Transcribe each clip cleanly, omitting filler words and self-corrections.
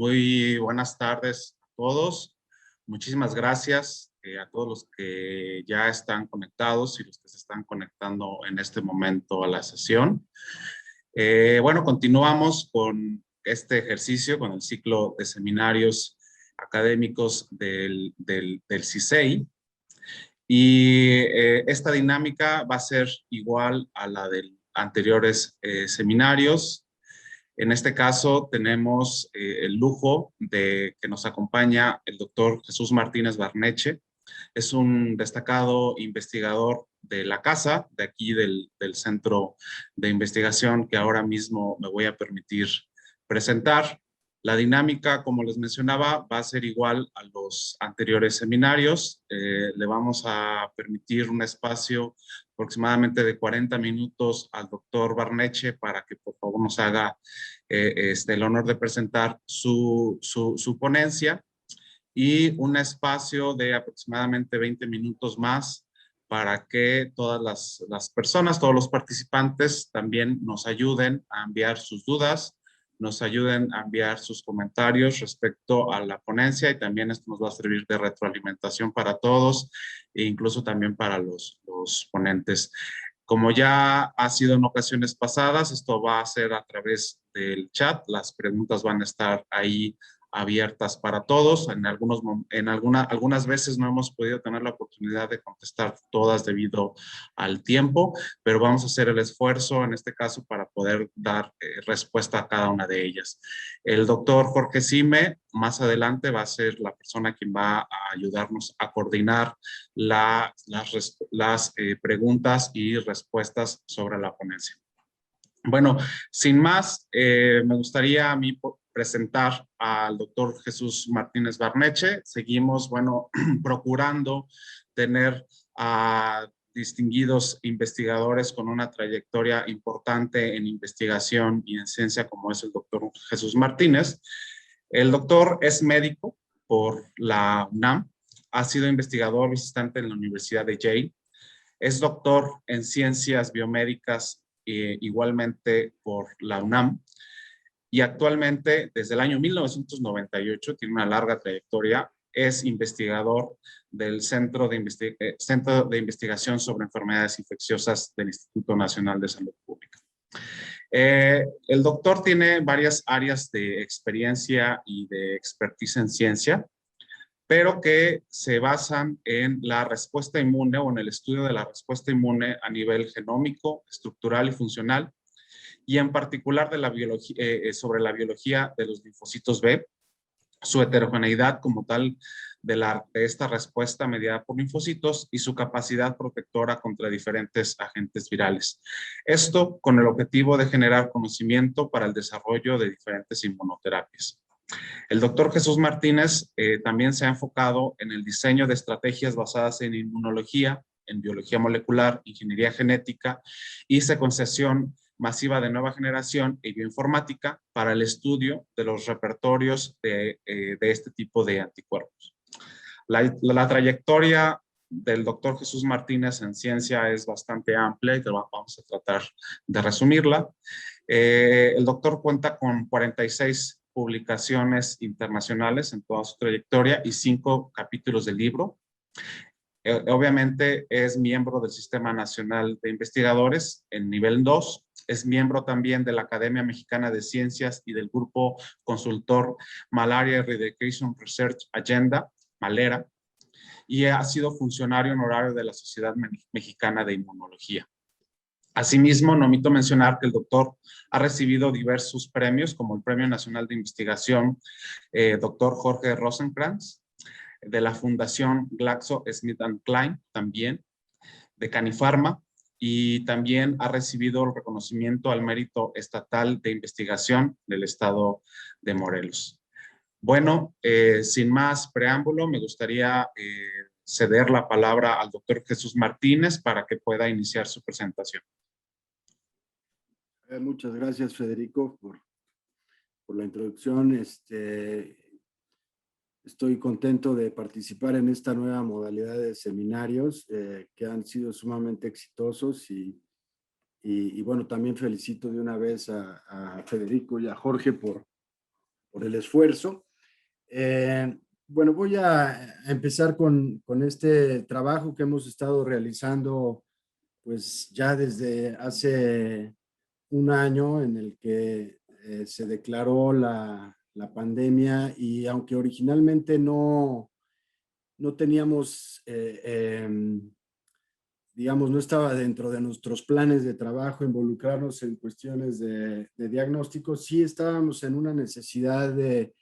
Muy buenas tardes a todos. Muchísimas gracias a todos los que ya están conectados y los que se están conectando en este momento a la sesión. Bueno, continuamos con este ejercicio, con el ciclo de seminarios académicos del CISEI. Y esta dinámica va a ser igual a la de anteriores seminarios. En este caso tenemos el lujo de que nos acompaña el doctor Jesús Martínez Barneche. Es un destacado investigador de la casa, de aquí del Centro de Investigación que ahora mismo me voy a permitir presentar. La dinámica, como les mencionaba, va a ser igual a los anteriores seminarios. Le vamos a permitir un espacio aproximadamente de 40 minutos al doctor Barneche para que por favor nos haga el honor de presentar su ponencia, y un espacio de aproximadamente 20 minutos más para que todas las personas, todos los participantes también nos ayuden a enviar sus dudas, nos ayuden a enviar sus comentarios respecto a la ponencia, y también esto nos va a servir de retroalimentación para todos e incluso también para los ponentes. Como ya ha sido en ocasiones pasadas, esto va a ser a través del chat. Las preguntas van a estar ahí abiertas para todos. Algunas veces no hemos podido tener la oportunidad de contestar todas debido al tiempo, pero vamos a hacer el esfuerzo en este caso para poder dar respuesta a cada una de ellas. El doctor Jorge Sime más adelante va a ser la persona quien va a ayudarnos a coordinar las preguntas y respuestas sobre la ponencia. Bueno, sin más, me gustaría a mí presentar al doctor Jesús Martínez Barneche. Seguimos, bueno, procurando tener a distinguidos investigadores con una trayectoria importante en investigación y en ciencia, como es el doctor Jesús Martínez. El doctor es médico por la UNAM, ha sido investigador visitante en la Universidad de Yale, es doctor en ciencias biomédicas igualmente por la UNAM, y actualmente desde el año 1998 tiene una larga trayectoria, es investigador del Centro de Investigación sobre Enfermedades Infecciosas del Instituto Nacional de Salud Pública. El doctor tiene varias áreas de experiencia y de expertise en ciencia, pero que se basan en la respuesta inmune o en el estudio de la respuesta inmune a nivel genómico, estructural y funcional, y en particular de la biología, sobre la biología de los linfocitos B, su heterogeneidad como tal de esta respuesta mediada por linfocitos y su capacidad protectora contra diferentes agentes virales. Esto con el objetivo de generar conocimiento para el desarrollo de diferentes inmunoterapias. El doctor Jesús Martínez también se ha enfocado en el diseño de estrategias basadas en inmunología, en biología molecular, ingeniería genética y secuenciación masiva de nueva generación y bioinformática para el estudio de los repertorios de este tipo de anticuerpos. La trayectoria del doctor Jesús Martínez en ciencia es bastante amplia y vamos a tratar de resumirla. El doctor cuenta con 46 publicaciones internacionales en toda su trayectoria y 5 capítulos de libro. Obviamente es miembro del Sistema Nacional de Investigadores en nivel 2, es miembro también de la Academia Mexicana de Ciencias y del Grupo Consultor Malaria Eradication Research Agenda, MALERA, y ha sido funcionario honorario de la Sociedad Mexicana de Inmunología. Asimismo, no omito mencionar que el doctor ha recibido diversos premios, como el Premio Nacional de Investigación Dr. Jorge Rosenkrantz, de la Fundación GlaxoSmithKline, también, de Canifarma, y también ha recibido el reconocimiento al mérito estatal de investigación del estado de Morelos. Bueno, sin más preámbulo, me gustaría ceder la palabra al doctor Jesús Martínez para que pueda iniciar su presentación. Muchas gracias, Federico, por la introducción. Estoy contento de participar en esta nueva modalidad de seminarios que han sido sumamente exitosos y bueno, también felicito de una vez a Federico y a Jorge por por el esfuerzo. Bueno, voy a empezar con este trabajo que hemos estado realizando pues ya desde hace un año, en el que se declaró la pandemia, y aunque originalmente no teníamos, digamos, no estaba dentro de nuestros planes de trabajo involucrarnos en cuestiones de diagnóstico, sí estábamos en una necesidad de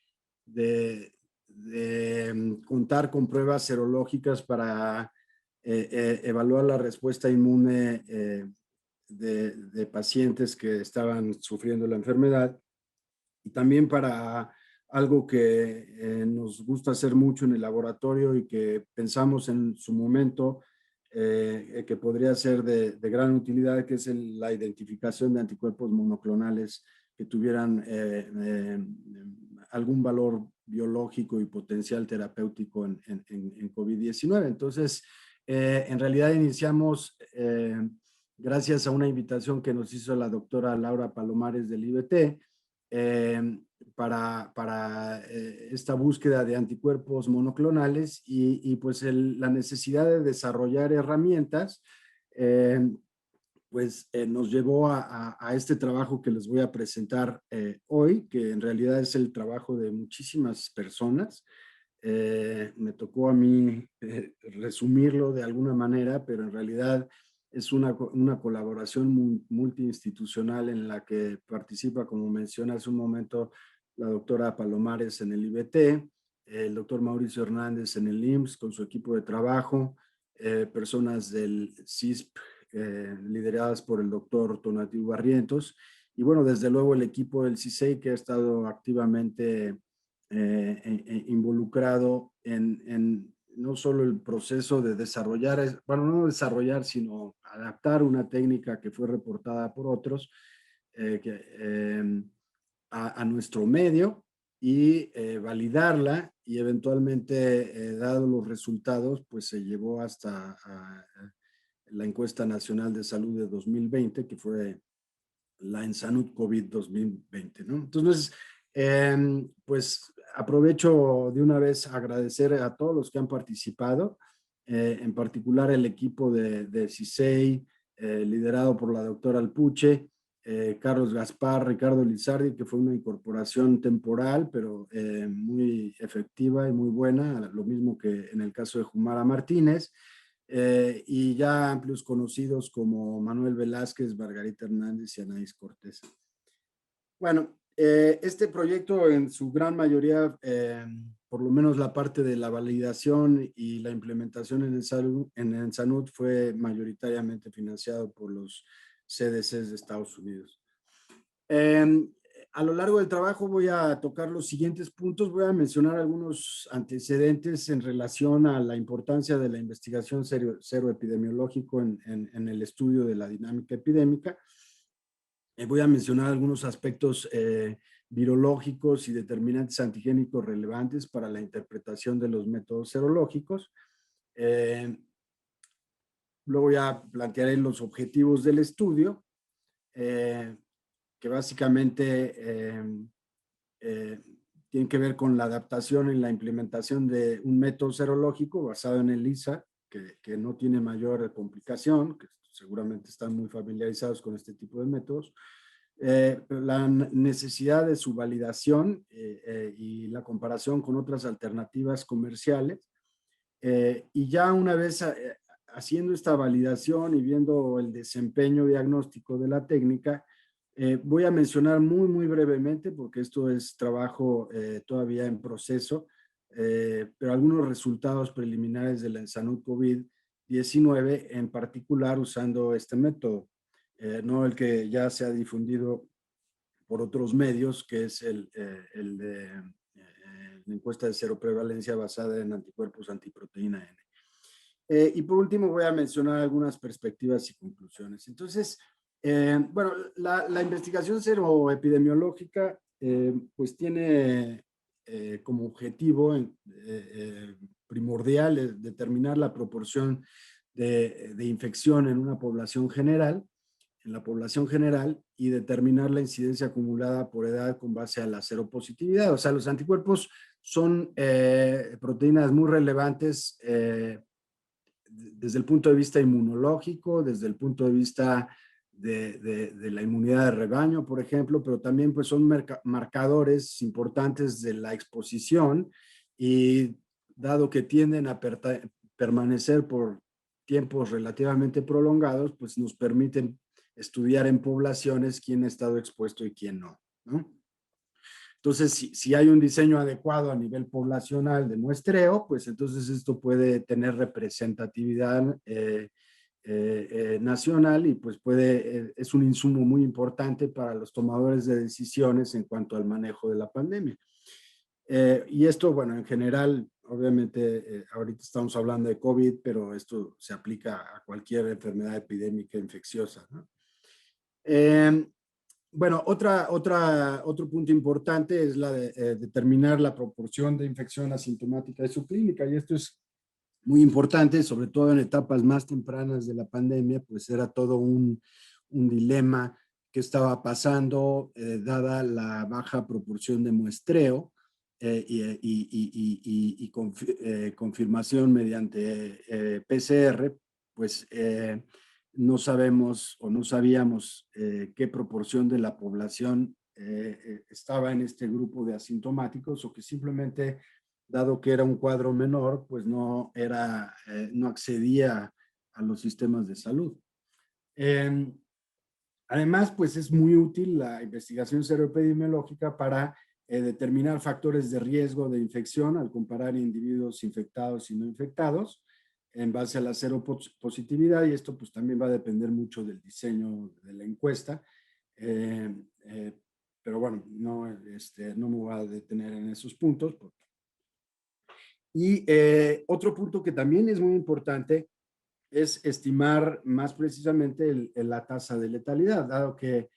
contar con pruebas serológicas para evaluar la respuesta inmune de pacientes que estaban sufriendo la enfermedad, y también para algo que nos gusta hacer mucho en el laboratorio y que pensamos en su momento que podría ser de gran utilidad, que es la identificación de anticuerpos monoclonales que tuvieran algún valor biológico y potencial terapéutico en COVID-19. Entonces, en realidad iniciamos, gracias a una invitación que nos hizo la doctora Laura Palomares del IBT, para esta búsqueda de anticuerpos monoclonales, y pues la necesidad de desarrollar herramientas pues nos llevó a este trabajo que les voy a presentar hoy, que en realidad es el trabajo de muchísimas personas. Me tocó a mí resumirlo de alguna manera, pero en realidad es una colaboración multiinstitucional en la que participa, como mencioné hace un momento, la doctora Palomares en el IBT, el doctor Mauricio Hernández en el IMSS con su equipo de trabajo, personas del CISP lideradas por el doctor Tonatiuh Barrientos, y bueno, desde luego el equipo del CISEI, que ha estado activamente involucrado en no solo el proceso de desarrollar, bueno, no desarrollar, sino adaptar una técnica que fue reportada por otros a nuestro medio, y validarla, y eventualmente, dado los resultados, pues se llevó hasta la encuesta nacional de salud de 2020, que fue la ENSANUD COVID 2020, ¿no? Entonces, pues aprovecho de una vez agradecer a todos los que han participado, en particular el equipo de CISEI, liderado por la doctora Alpuche, Carlos Gaspar, Ricardo Lizardi, que fue una incorporación temporal, pero muy efectiva y muy buena, lo mismo que en el caso de Jumara Martínez, y ya amplios conocidos como Manuel Velázquez, Margarita Hernández y Anaís Cortés. Bueno, este proyecto en su gran mayoría, por lo menos la parte de la validación y la implementación en ENSANUD, fue mayoritariamente financiado por los CDCs de Estados Unidos. A lo largo del trabajo voy a tocar los siguientes puntos. Voy a mencionar algunos antecedentes en relación a la importancia de la investigación seroepidemiológico en el estudio de la dinámica epidémica. Voy a mencionar algunos aspectos virológicos y determinantes antigénicos relevantes para la interpretación de los métodos serológicos. Luego ya plantearé los objetivos del estudio, que básicamente tienen que ver con la adaptación y la implementación de un método serológico basado en el ELISA, que no tiene mayor complicación, que seguramente están muy familiarizados con este tipo de métodos, la necesidad de su validación y la comparación con otras alternativas comerciales, y ya una vez haciendo esta validación y viendo el desempeño diagnóstico de la técnica, voy a mencionar muy brevemente, porque esto es trabajo todavía en proceso, pero algunos resultados preliminares de la ENSANUD COVID-19, en particular usando este método, no el que ya se ha difundido por otros medios, que es el de la encuesta de seroprevalencia basada en anticuerpos antiproteína N. Y por último voy a mencionar algunas perspectivas y conclusiones. Entonces, bueno, la investigación seroepidemiológica pues tiene como objetivo primordial determinar la proporción de infección en una población general, en la población general y determinar la incidencia acumulada por edad con base a la seropositividad. O sea, los anticuerpos son proteínas muy relevantes desde el punto de vista inmunológico, desde el punto de vista de la inmunidad de rebaño, por ejemplo, pero también pues son marcadores importantes de la exposición y dado que tienden a permanecer por tiempos relativamente prolongados, pues nos permiten estudiar en poblaciones quién ha estado expuesto y quién no, ¿no? Entonces, si hay un diseño adecuado a nivel poblacional de muestreo, pues entonces esto puede tener representatividad nacional y pues es un insumo muy importante para los tomadores de decisiones en cuanto al manejo de la pandemia. Y esto, bueno, en general, obviamente, ahorita estamos hablando de COVID, pero esto se aplica a cualquier enfermedad epidémica infecciosa, ¿no? Bueno, otro punto importante es la de determinar la proporción de infección asintomática de su clínica, y esto es muy importante, sobre todo en etapas más tempranas de la pandemia, pues era todo un dilema que estaba pasando, dada la baja proporción de muestreo y confirmación mediante PCR, pues no sabemos o no sabíamos qué proporción de la población estaba en este grupo de asintomáticos o que simplemente, dado que era un cuadro menor, pues no accedía a los sistemas de salud. Además, pues es muy útil la investigación seroepidemiológica para determinar factores de riesgo de infección al comparar individuos infectados y no infectados en base a la seropositividad, y esto pues también va a depender mucho del diseño de la encuesta. Pero bueno, no me voy a detener en esos puntos. Y otro punto que también es muy importante es estimar más precisamente la tasa de letalidad, dado que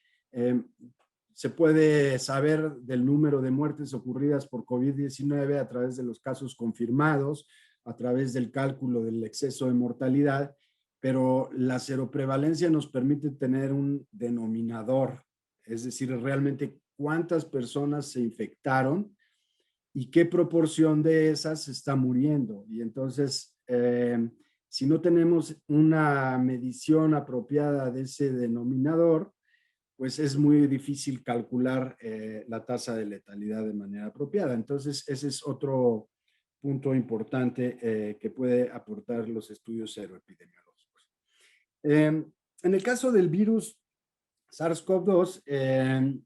se puede saber del número de muertes ocurridas por COVID-19 a través de los casos confirmados, a través del cálculo del exceso de mortalidad, pero la seroprevalencia nos permite tener un denominador, es decir, realmente cuántas personas se infectaron y qué proporción de esas está muriendo. Y entonces, si no tenemos una medición apropiada de ese denominador, pues es muy difícil calcular la tasa de letalidad de manera apropiada. Entonces, ese es otro punto importante que puede aportar los estudios seroepidemiológicos. En el caso del virus SARS-CoV-2,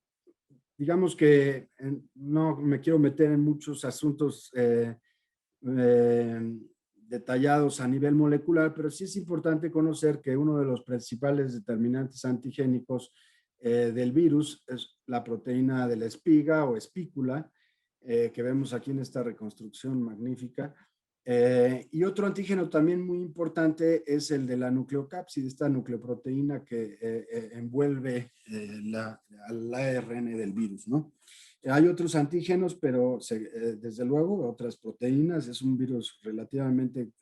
digamos que no me quiero meter en muchos asuntos detallados a nivel molecular, pero sí es importante conocer que uno de los principales determinantes antigénicos del virus es la proteína de la espiga o espícula, que vemos aquí en esta reconstrucción magnífica. Y otro antígeno también muy importante es el de la nucleocápside, esta nucleoproteína que envuelve al ARN del virus, ¿no? Hay otros antígenos, pero desde luego otras proteínas. Es un virus relativamente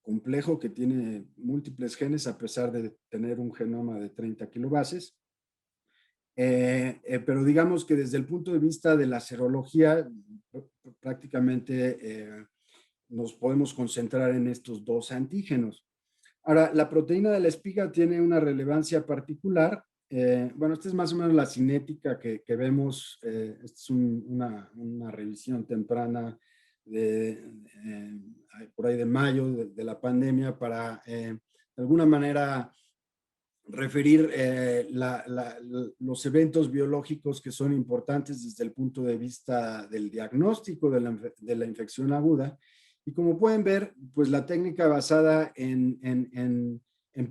complejo que tiene múltiples genes a pesar de tener un genoma de 30 kilobases. Pero digamos que desde el punto de vista de la serología, prácticamente nos podemos concentrar en estos dos antígenos. Ahora, la proteína de la espiga tiene una relevancia particular. Bueno, esta es más o menos la cinética que vemos. Esta es una revisión temprana por ahí de mayo de la pandemia para, de alguna manera, referir los eventos biológicos que son importantes desde el punto de vista del diagnóstico de la infección aguda. Y como pueden ver, pues la técnica basada en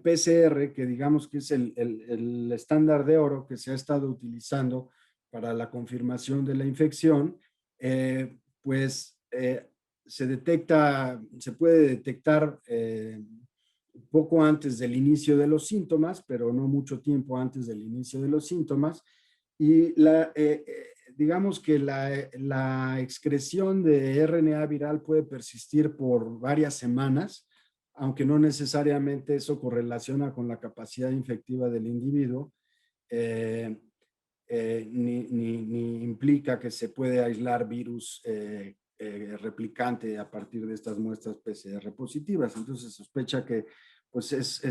PCR, que digamos que es el estándar de oro que se ha estado utilizando para la confirmación de la infección, se puede detectar poco antes del inicio de los síntomas, pero no mucho tiempo antes del inicio de los síntomas. Y digamos que la excreción de RNA viral puede persistir por varias semanas aunque no necesariamente eso correlaciona con la capacidad infectiva del individuo, ni implica que se puede aislar virus replicante a partir de estas muestras PCR positivas. Entonces se sospecha que pues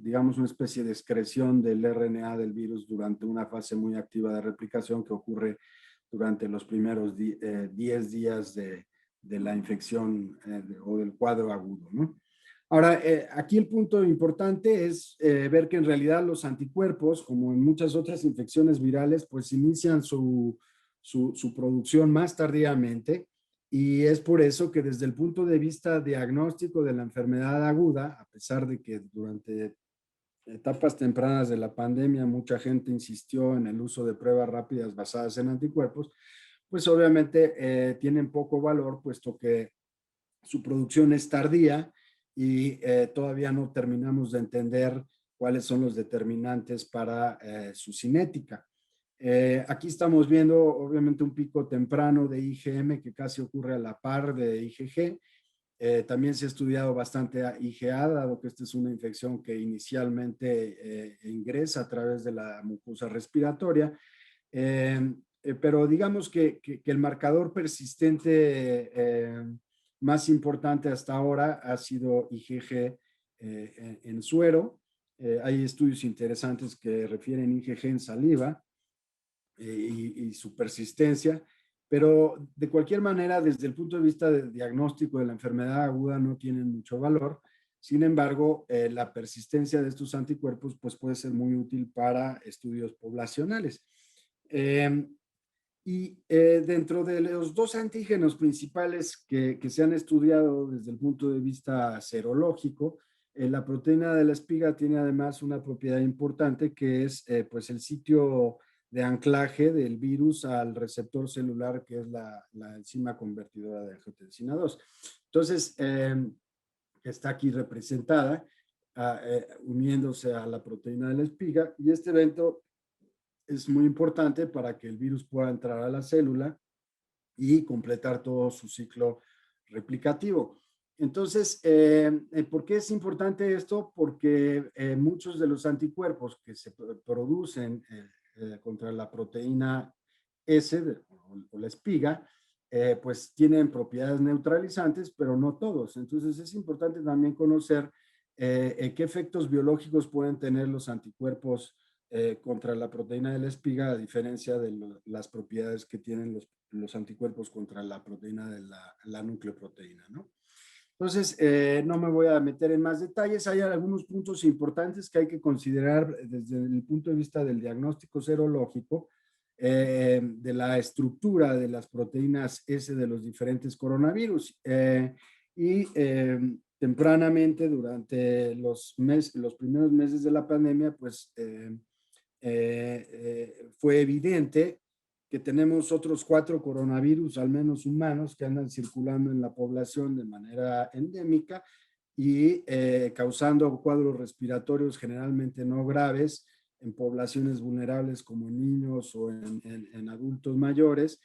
digamos, una especie de excreción del RNA del virus durante una fase muy activa de replicación que ocurre durante los primeros 10 días de la infección o del cuadro agudo, ¿no? Ahora, aquí el punto importante es ver que en realidad los anticuerpos, como en muchas otras infecciones virales, pues inician su producción más tardíamente, y es por eso que desde el punto de vista diagnóstico de la enfermedad aguda, a pesar de que durante etapas tempranas de la pandemia mucha gente insistió en el uso de pruebas rápidas basadas en anticuerpos, pues obviamente tienen poco valor, puesto que su producción es tardía y todavía no terminamos de entender cuáles son los determinantes para su cinética. Aquí estamos viendo obviamente un pico temprano de IgM que casi ocurre a la par de IgG. También se ha estudiado bastante a IgA, dado que esta es una infección que inicialmente ingresa a través de la mucosa respiratoria. Pero digamos que el marcador persistente más importante hasta ahora ha sido IgG en suero. Hay estudios interesantes que refieren IgG en saliva y su persistencia, pero de cualquier manera, desde el punto de vista del diagnóstico de la enfermedad aguda, no tienen mucho valor. Sin embargo, la persistencia de estos anticuerpos pues, puede ser muy útil para estudios poblacionales. Dentro de los dos antígenos principales que se han estudiado desde el punto de vista serológico, la proteína de la espiga tiene además una propiedad importante que es pues el sitio de anclaje del virus al receptor celular, que es la enzima convertidora de angiotensina 2. Entonces, está aquí representada uniéndose a la proteína de la espiga, y este evento es muy importante para que el virus pueda entrar a la célula y completar todo su ciclo replicativo. Entonces, ¿por qué es importante esto? Porque muchos de los anticuerpos que se producen contra la proteína S o la espiga, pues tienen propiedades neutralizantes, pero no todos. Entonces, es importante también conocer qué efectos biológicos pueden tener los anticuerpos contra la proteína de la espiga, a diferencia de las propiedades que tienen los anticuerpos contra la proteína de la nucleoproteína, ¿no? Entonces, no me voy a meter en más detalles. Hay algunos puntos importantes que hay que considerar desde el punto de vista del diagnóstico serológico, de la estructura de las proteínas S de los diferentes coronavirus. Tempranamente, durante los primeros meses de la pandemia, pues fue evidente que tenemos otros 4 coronavirus, al menos humanos, que andan circulando en la población de manera endémica y causando cuadros respiratorios generalmente no graves en poblaciones vulnerables como niños o en adultos mayores,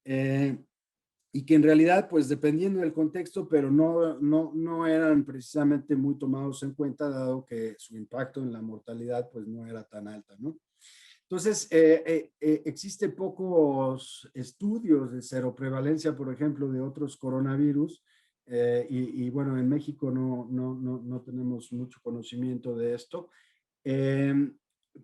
y que en realidad, pues dependiendo del contexto, pero no eran precisamente muy tomados en cuenta, dado que su impacto en la mortalidad pues no era tan alta, ¿no? Entonces, existen pocos estudios de seroprevalencia, por ejemplo, de otros coronavirus, bueno, en México no tenemos mucho conocimiento de esto,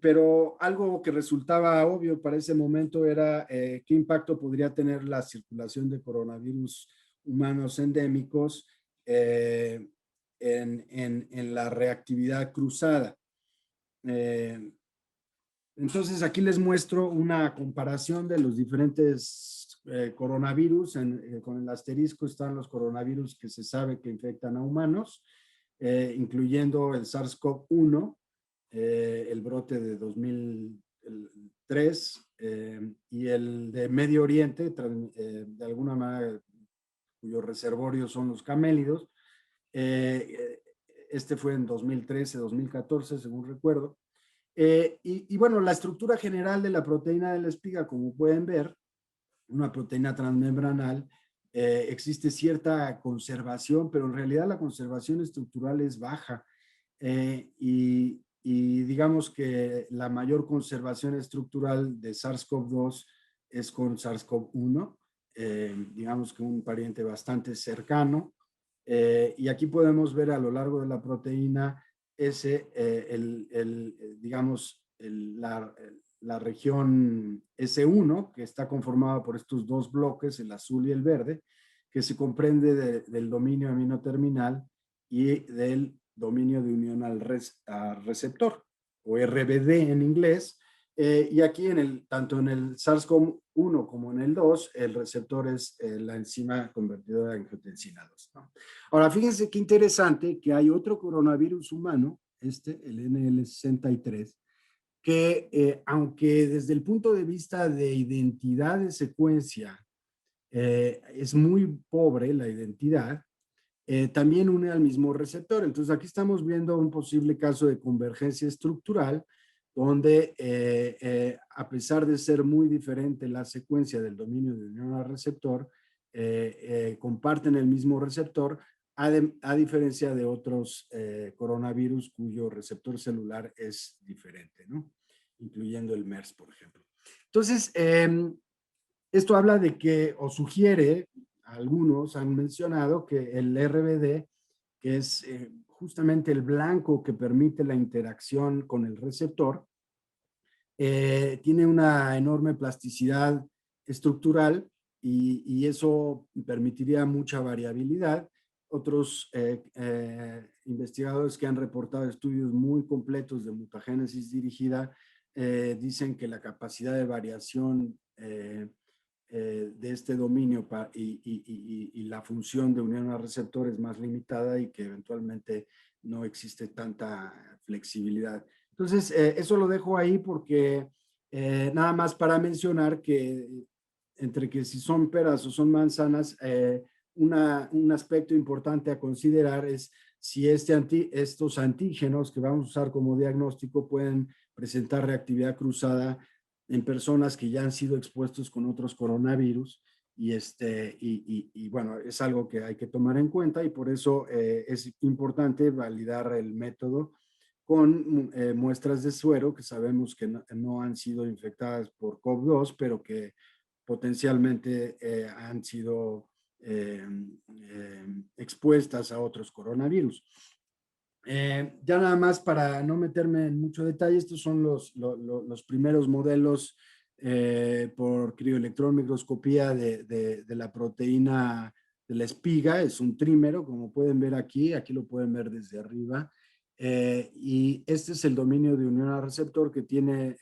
pero algo que resultaba obvio para ese momento era qué impacto podría tener la circulación de coronavirus humanos endémicos en la reactividad cruzada. Entonces, aquí les muestro una comparación de los diferentes coronavirus. Con el asterisco están los coronavirus que se sabe que infectan a humanos, incluyendo el SARS-CoV-1, el brote de 2003, y el de Medio Oriente, de alguna manera, cuyos reservorios son los camélidos. Este fue en 2013, 2014, según recuerdo. Bueno, la estructura general de la proteína de la espiga, como pueden ver, una proteína transmembranal existe cierta conservación, pero en realidad la conservación estructural es baja. Y digamos que la mayor conservación estructural de SARS-CoV-2 es con SARS-CoV-1, digamos que un pariente bastante cercano. Y aquí podemos ver a lo largo de la proteína S, digamos, la región S1, que está conformada por estos dos bloques, el azul y el verde, que se comprende del dominio aminoterminal y del dominio de unión al receptor, o RBD en inglés. Y aquí, tanto en el SARS-CoV-1 como en el 2, el receptor es la enzima convertidora de angiotensina 2, ¿no? Ahora, fíjense qué interesante que hay otro coronavirus humano, el NL63, que aunque desde el punto de vista de identidad de secuencia es muy pobre la identidad, también une al mismo receptor. Entonces aquí estamos viendo un posible caso de convergencia estructural donde a pesar de ser muy diferente la secuencia del dominio de unión al receptor, comparten el mismo receptor a diferencia de otros coronavirus cuyo receptor celular es diferente, ¿no? Incluyendo el MERS, por ejemplo. Entonces, esto habla de que, o sugiere, algunos han mencionado que el RBD, que es justamente el blanco que permite la interacción con el receptor, tiene una enorme plasticidad estructural y eso permitiría mucha variabilidad. Otros investigadores que han reportado estudios muy completos de mutagénesis dirigida dicen que la capacidad de variación de este dominio y la función de unión a receptor es más limitada y que eventualmente no existe tanta flexibilidad. Entonces, eso lo dejo ahí porque nada más para mencionar que entre que si son peras o son manzanas, un aspecto importante a considerar es si estos antígenos que vamos a usar como diagnóstico pueden presentar reactividad cruzada en personas que ya han sido expuestos con otros coronavirus y bueno, es algo que hay que tomar en cuenta y por eso es importante validar el método con muestras de suero que sabemos que no han sido infectadas por COVID-2, pero que potencialmente han sido expuestas a otros coronavirus. Ya nada más para no meterme en mucho detalle, estos son los primeros modelos por crioelectrón microscopía de la proteína de la espiga, es un trímero, como pueden ver aquí lo pueden ver desde arriba, y este es el dominio de unión al receptor que tiene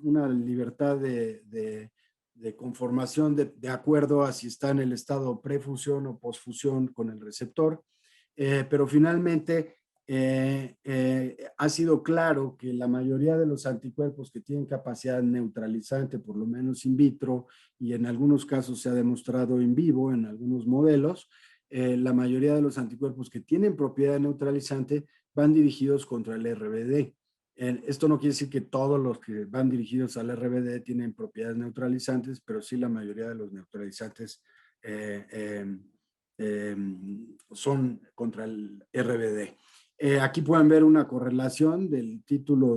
una libertad de conformación de acuerdo a si está en el estado prefusión o posfusión con el receptor, pero finalmente ha sido claro que la mayoría de los anticuerpos que tienen capacidad neutralizante, por lo menos in vitro, y en algunos casos se ha demostrado in vivo, en algunos modelos, la mayoría de los anticuerpos que tienen propiedad neutralizante van dirigidos contra el RBD. Esto no quiere decir que todos los que van dirigidos al RBD tienen propiedades neutralizantes, pero sí la mayoría de los neutralizantes son contra el RBD. Aquí pueden ver una correlación del título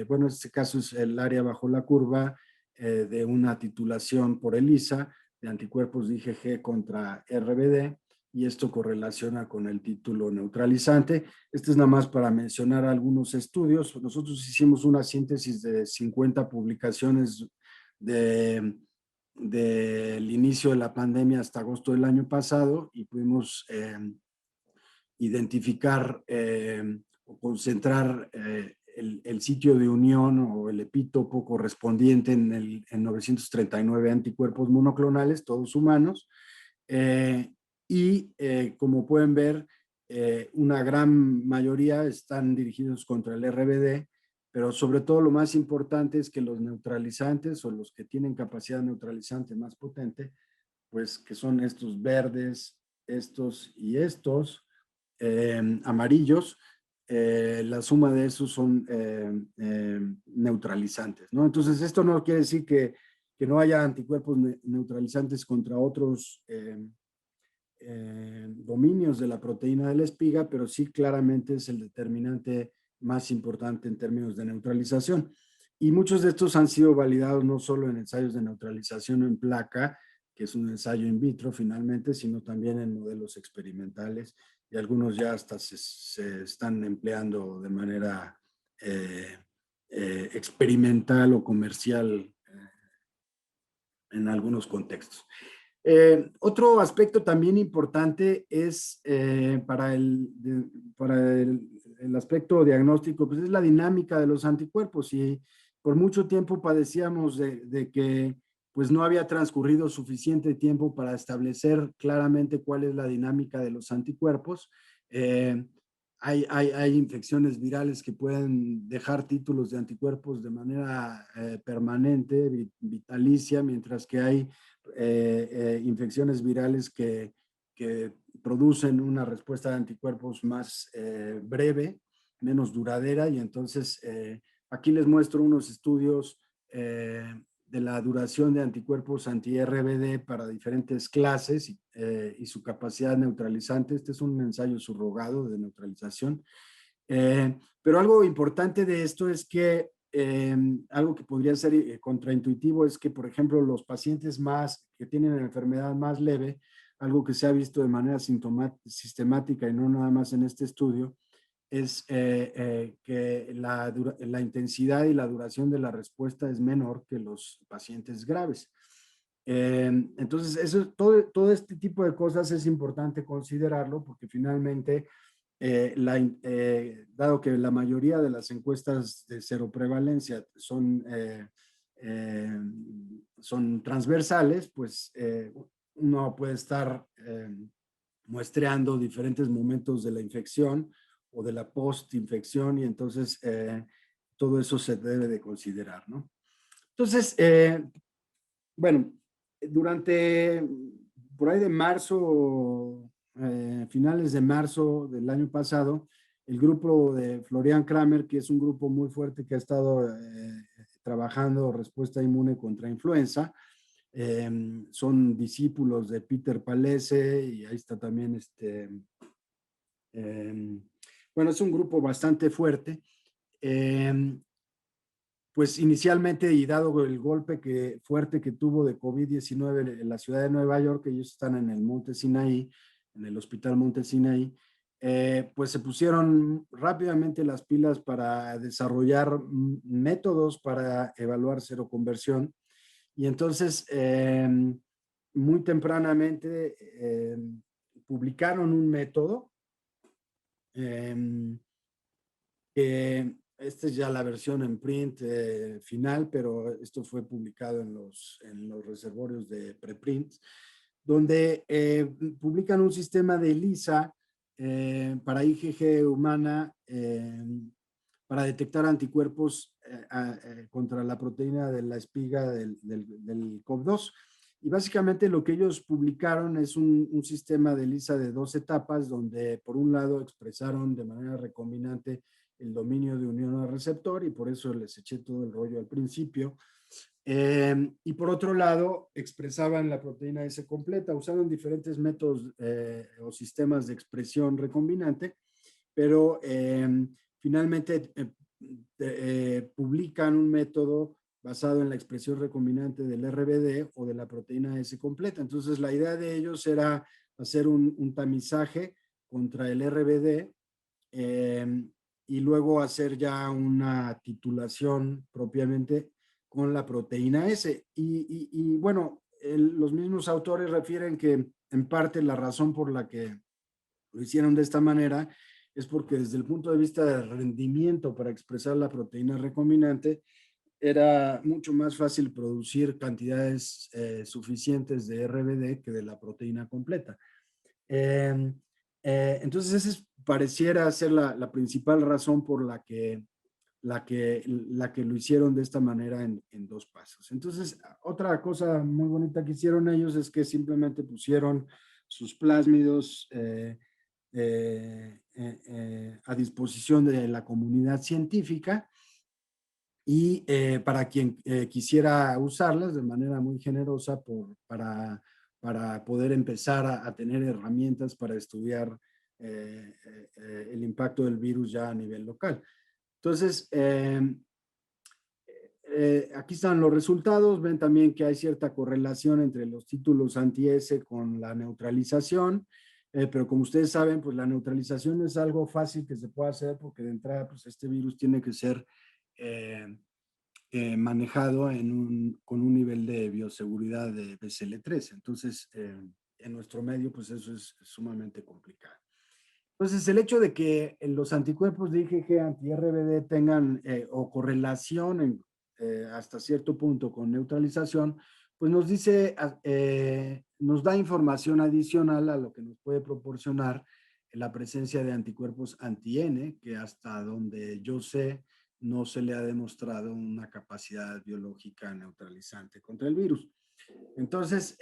bueno, en este caso es el área bajo la curva de una titulación por ELISA de anticuerpos de IgG contra RBD y esto correlaciona con el título neutralizante. Este es nada más para mencionar algunos estudios. Nosotros hicimos una síntesis de 50 publicaciones del inicio de la pandemia hasta agosto del año pasado y pudimos identificar o concentrar el sitio de unión o el epítopo correspondiente en 939 anticuerpos monoclonales, todos humanos, como pueden ver, una gran mayoría están dirigidos contra el RBD, pero sobre todo lo más importante es que los neutralizantes o los que tienen capacidad neutralizante más potente, pues que son estos verdes, estos y estos, amarillos, la suma de esos son neutralizantes, ¿no? Entonces, esto no quiere decir que que no haya anticuerpos neutralizantes contra otros dominios de la proteína de la espiga, pero sí claramente es el determinante más importante en términos de neutralización. Y muchos de estos han sido validados no solo en ensayos de neutralización en placa, que es un ensayo in vitro finalmente, sino también en modelos experimentales, y algunos ya hasta se están empleando de manera experimental o comercial en algunos contextos. Otro aspecto también importante es para el aspecto diagnóstico, pues es la dinámica de los anticuerpos, y por mucho tiempo padecíamos de que pues no había transcurrido suficiente tiempo para establecer claramente cuál es la dinámica de los anticuerpos. Hay infecciones virales que pueden dejar títulos de anticuerpos de manera permanente, vitalicia, mientras que hay infecciones virales que producen una respuesta de anticuerpos más breve, menos duradera, y entonces aquí les muestro unos estudios de la duración de anticuerpos anti-RBD para diferentes clases y su capacidad neutralizante. Este es un ensayo subrogado de neutralización. Pero algo importante de esto es que algo que podría ser contraintuitivo es que, por ejemplo, los pacientes que tienen la enfermedad más leve, algo que se ha visto de manera sistemática y no nada más en este estudio, es que la intensidad y la duración de la respuesta es menor que los pacientes graves. Entonces, todo este tipo de cosas es importante considerarlo porque finalmente, dado que la mayoría de las encuestas de seroprevalencia son transversales, pues uno puede estar muestreando diferentes momentos de la infección o de la postinfección, y entonces todo eso se debe de considerar, ¿no? Entonces, bueno, por ahí de marzo, finales de marzo del año pasado, el grupo de Florian Kramer, que es un grupo muy fuerte que ha estado trabajando respuesta inmune contra influenza, son discípulos de Peter Palese, y ahí está también bueno, es un grupo bastante fuerte. Pues inicialmente, y dado el golpe fuerte que tuvo de COVID-19 en la ciudad de Nueva York, ellos están en el Monte Sinaí, en el Hospital Monte Sinaí, pues se pusieron rápidamente las pilas para desarrollar métodos para evaluar seroconversión. Y entonces, muy tempranamente, publicaron un método que esta es ya la versión en print final, pero esto fue publicado en los reservorios de preprint, donde publican un sistema de ELISA para IgG humana para detectar anticuerpos contra la proteína de la espiga del COV2. Y básicamente lo que ellos publicaron es un sistema de ELISA de 2 etapas, donde por un lado expresaron de manera recombinante el dominio de unión al receptor, y por eso les eché todo el rollo al principio. Y por otro lado, expresaban la proteína S completa. Usaron diferentes métodos o sistemas de expresión recombinante, pero finalmente publican un método basado en la expresión recombinante del RBD o de la proteína S completa. Entonces, la idea de ellos era hacer un tamizaje contra el RBD y luego hacer ya una titulación propiamente con la proteína S. Y bueno, los mismos autores refieren que en parte la razón por la que lo hicieron de esta manera es porque desde el punto de vista del rendimiento para expresar la proteína recombinante, era mucho más fácil producir cantidades suficientes de RBD que de la proteína completa. Entonces, esa pareciera ser la principal razón por la que lo hicieron de esta manera en 2 pasos. Entonces, otra cosa muy bonita que hicieron ellos es que simplemente pusieron sus plásmidos a disposición de la comunidad científica, y para quien quisiera usarlas de manera muy generosa para poder empezar a tener herramientas para estudiar el impacto del virus ya a nivel local. Entonces, aquí están los resultados. Ven también que hay cierta correlación entre los títulos anti-S con la neutralización, pero como ustedes saben, pues la neutralización es algo fácil que se puede hacer porque de entrada, pues este virus tiene que ser manejado con un nivel de bioseguridad de BCL3. Entonces, en nuestro medio, pues eso es sumamente complicado. Entonces, el hecho de que los anticuerpos de IgG anti-RBD tengan o correlación hasta cierto punto con neutralización, pues nos dice, nos da información adicional a lo que nos puede proporcionar la presencia de anticuerpos anti-N, que hasta donde yo sé, no se le ha demostrado una capacidad biológica neutralizante contra el virus. Entonces,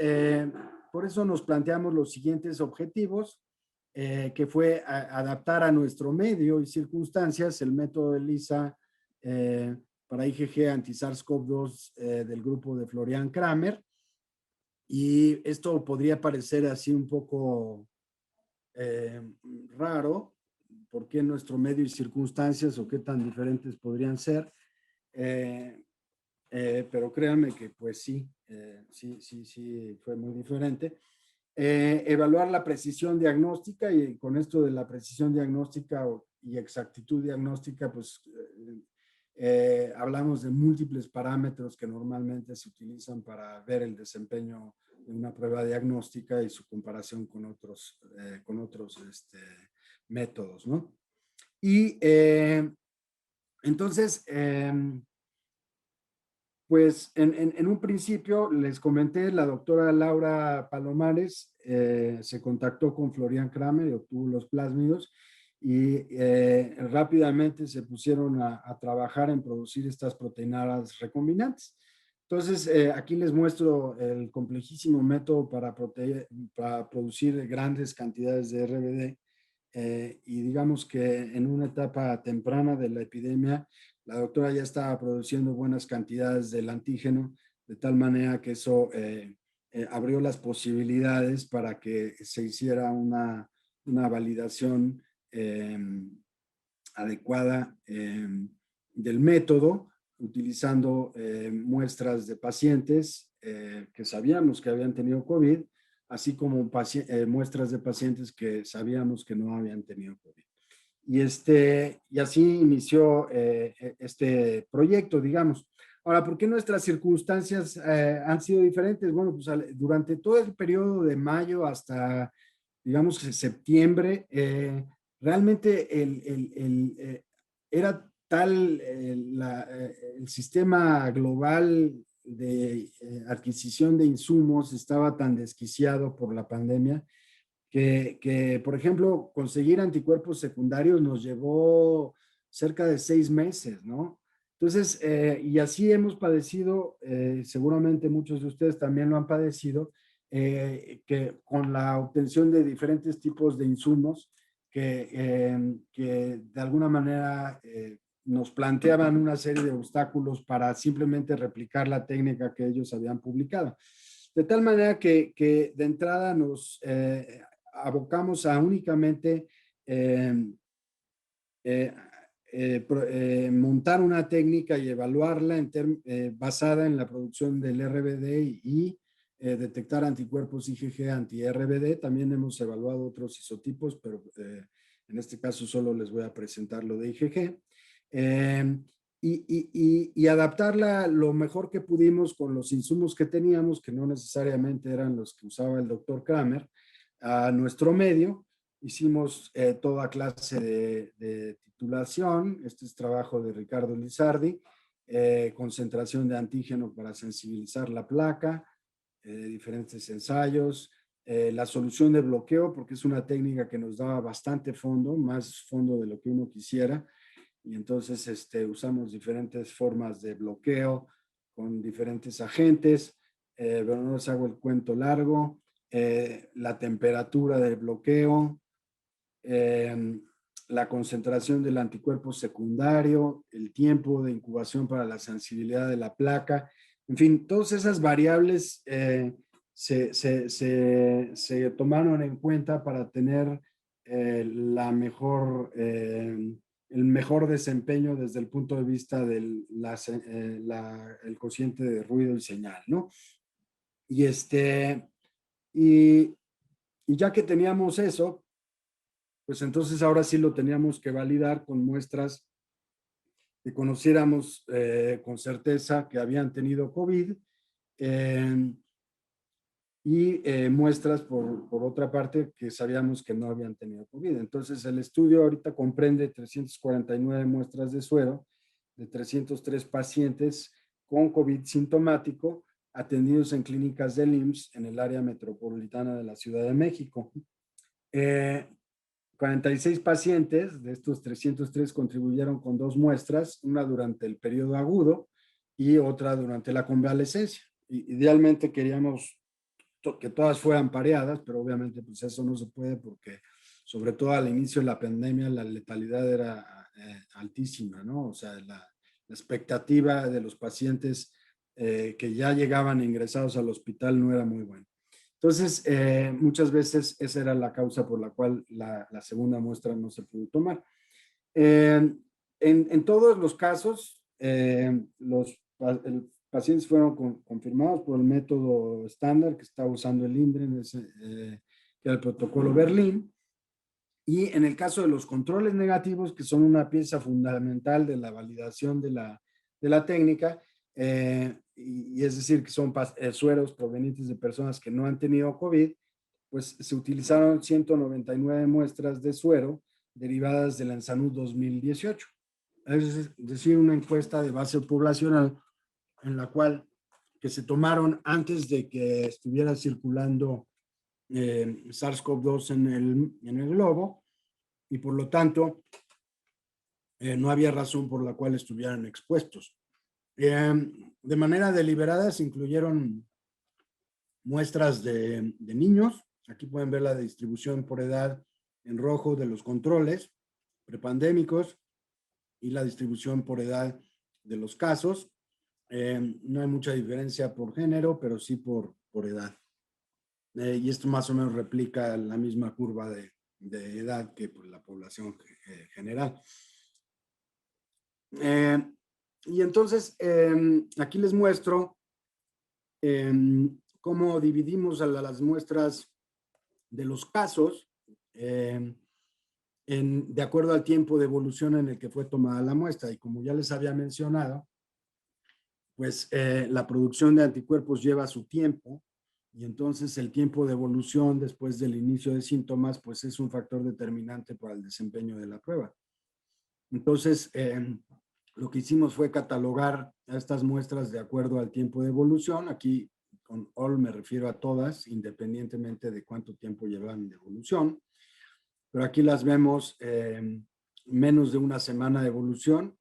por eso nos planteamos los siguientes objetivos, que fue adaptar a nuestro medio y circunstancias el método ELISA para IgG anti-SARS-CoV-2 del grupo de Florian Kramer. Y esto podría parecer así un poco raro, ¿por qué nuestro medio y circunstancias o qué tan diferentes podrían ser? Pero créanme que pues sí, sí fue muy diferente. Evaluar la precisión diagnóstica, y con esto de la precisión diagnóstica y exactitud diagnóstica, pues hablamos de múltiples parámetros que normalmente se utilizan para ver el desempeño de una prueba diagnóstica y su comparación con otros métodos, ¿no? Y entonces, pues en un principio les comenté, la doctora Laura Palomares se contactó con Florian Kramer y obtuvo los plásmidos y rápidamente se pusieron a trabajar en producir estas proteínas recombinantes. Entonces, aquí les muestro el complejísimo método para producir grandes cantidades de RBD y digamos que en una etapa temprana de la epidemia, la doctora ya estaba produciendo buenas cantidades del antígeno, de tal manera que eso abrió las posibilidades para que se hiciera una validación adecuada del método, utilizando muestras de pacientes que sabíamos que habían tenido COVID, así como muestras de pacientes que sabíamos que no habían tenido COVID. Y así inició este proyecto, digamos. Ahora, ¿por qué nuestras circunstancias han sido diferentes? Bueno, pues durante todo el periodo de mayo hasta, digamos, septiembre, realmente era tal el sistema global de adquisición de insumos estaba tan desquiciado por la pandemia por ejemplo, conseguir anticuerpos secundarios nos llevó cerca de 6 meses, ¿no? Entonces, y así hemos padecido, seguramente muchos de ustedes también lo han padecido, que con la obtención de diferentes tipos de insumos que de alguna manera nos planteaban una serie de obstáculos para simplemente replicar la técnica que ellos habían publicado. De tal manera que de entrada nos abocamos a únicamente montar una técnica y evaluarla basada en la producción del RBD y detectar anticuerpos IgG anti-RBD. También hemos evaluado otros isotipos, pero en este caso solo les voy a presentar lo de IgG. Y adaptarla lo mejor que pudimos con los insumos que teníamos, que no necesariamente eran los que usaba el doctor Kramer, a nuestro medio. Hicimos toda clase de titulación. Este es trabajo de Ricardo Lizardi, concentración de antígeno para sensibilizar la placa, diferentes ensayos, la solución de bloqueo, porque es una técnica que nos daba bastante fondo, más fondo de lo que uno quisiera, y entonces usamos diferentes formas de bloqueo con diferentes agentes, pero no les hago el cuento largo. La temperatura del bloqueo, la concentración del anticuerpo secundario, el tiempo de incubación para la sensibilidad de la placa, en fin, todas esas variables se tomaron en cuenta para tener el mejor desempeño desde el punto de vista del el cociente de ruido y señal, ¿no? Y, y ya que teníamos eso, pues entonces ahora sí lo teníamos que validar con muestras que conociéramos con certeza que habían tenido COVID muestras por otra parte que sabíamos que no habían tenido COVID. Entonces el estudio ahorita comprende 349 muestras de suero de 303 pacientes con COVID sintomático atendidos en clínicas del IMSS en el área metropolitana de la Ciudad de México. 46 pacientes de estos 303 contribuyeron con 2 muestras, una durante el periodo agudo y otra durante la convalescencia. Idealmente queríamos que todas fueran pareadas, pero obviamente pues eso no se puede porque sobre todo al inicio de la pandemia la letalidad era altísima, ¿no? O sea, la expectativa de los pacientes que ya llegaban ingresados al hospital no era muy buena. Entonces, muchas veces esa era la causa por la cual la segunda muestra no se pudo tomar. En todos los casos, los pacientes fueron confirmados por el método estándar que está usando el INDRE, que era el protocolo Berlín. Y en el caso de los controles negativos, que son una pieza fundamental de la validación de la técnica, y es decir, que son sueros provenientes de personas que no han tenido COVID, pues se utilizaron 199 muestras de suero derivadas del ENSANUD 2018. Es decir, una encuesta de base poblacional en la cual que se tomaron antes de que estuviera circulando SARS-CoV-2 en el globo y por lo tanto no había razón por la cual estuvieran expuestos. De manera deliberada se incluyeron muestras de niños. Aquí pueden ver la distribución por edad en rojo de los controles prepandémicos y la distribución por edad de los casos. No hay mucha diferencia por género, pero sí por edad. Y esto más o menos replica la misma curva de edad que por la población general. Y entonces, aquí les muestro cómo dividimos a las muestras de los casos de acuerdo al tiempo de evolución en el que fue tomada la muestra. Y como ya les había mencionado, pues la producción de anticuerpos lleva su tiempo y entonces el tiempo de evolución después del inicio de síntomas pues es un factor determinante para el desempeño de la prueba. Entonces, lo que hicimos fue catalogar a estas muestras de acuerdo al tiempo de evolución. Aquí con all me refiero a todas, independientemente de cuánto tiempo llevan de evolución. Pero aquí las vemos menos de una semana de evolución,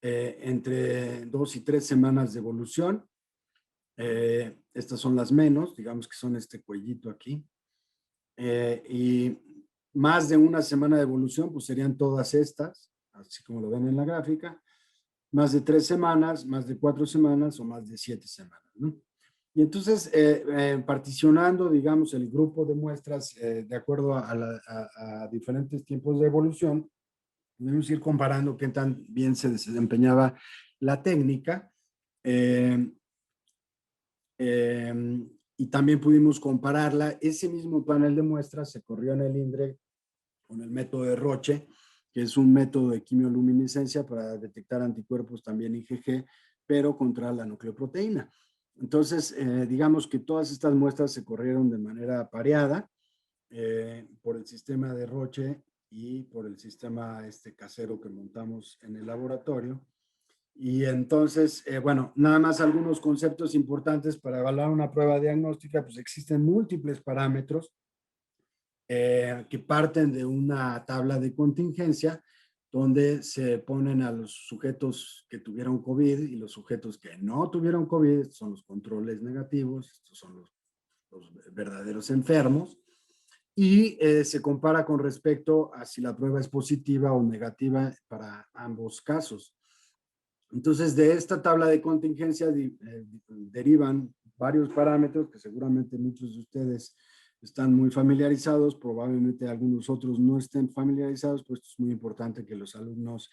entre 2 y 3 semanas de evolución. Estas son las menos, digamos que son este cuellito aquí. Y más de una semana de evolución, pues serían todas estas, así como lo ven en la gráfica. Más de 3 semanas, más de 4 semanas o más de 7 semanas, ¿no? Y entonces, particionando, digamos, el grupo de muestras de acuerdo a diferentes tiempos de evolución, podemos ir comparando qué tan bien se desempeñaba la técnica. Y también pudimos compararla. Ese mismo panel de muestras se corrió en el INDRE con el método de Roche, que es un método de quimioluminiscencia para detectar anticuerpos también IgG, pero contra la nucleoproteína. Entonces, digamos que todas estas muestras se corrieron de manera pareada por el sistema de Roche y por el sistema casero que montamos en el laboratorio. Y entonces, bueno, nada más algunos conceptos importantes para evaluar una prueba diagnóstica, pues existen múltiples parámetros que parten de una tabla de contingencia donde se ponen a los sujetos que tuvieron COVID y los sujetos que no tuvieron COVID. Estos son los controles negativos, estos son los verdaderos enfermos. y se compara con respecto a si la prueba es positiva o negativa para ambos casos. Entonces, de esta tabla de contingencia derivan varios parámetros que seguramente muchos de ustedes están muy familiarizados, probablemente algunos otros no estén familiarizados, pues es muy importante que los alumnos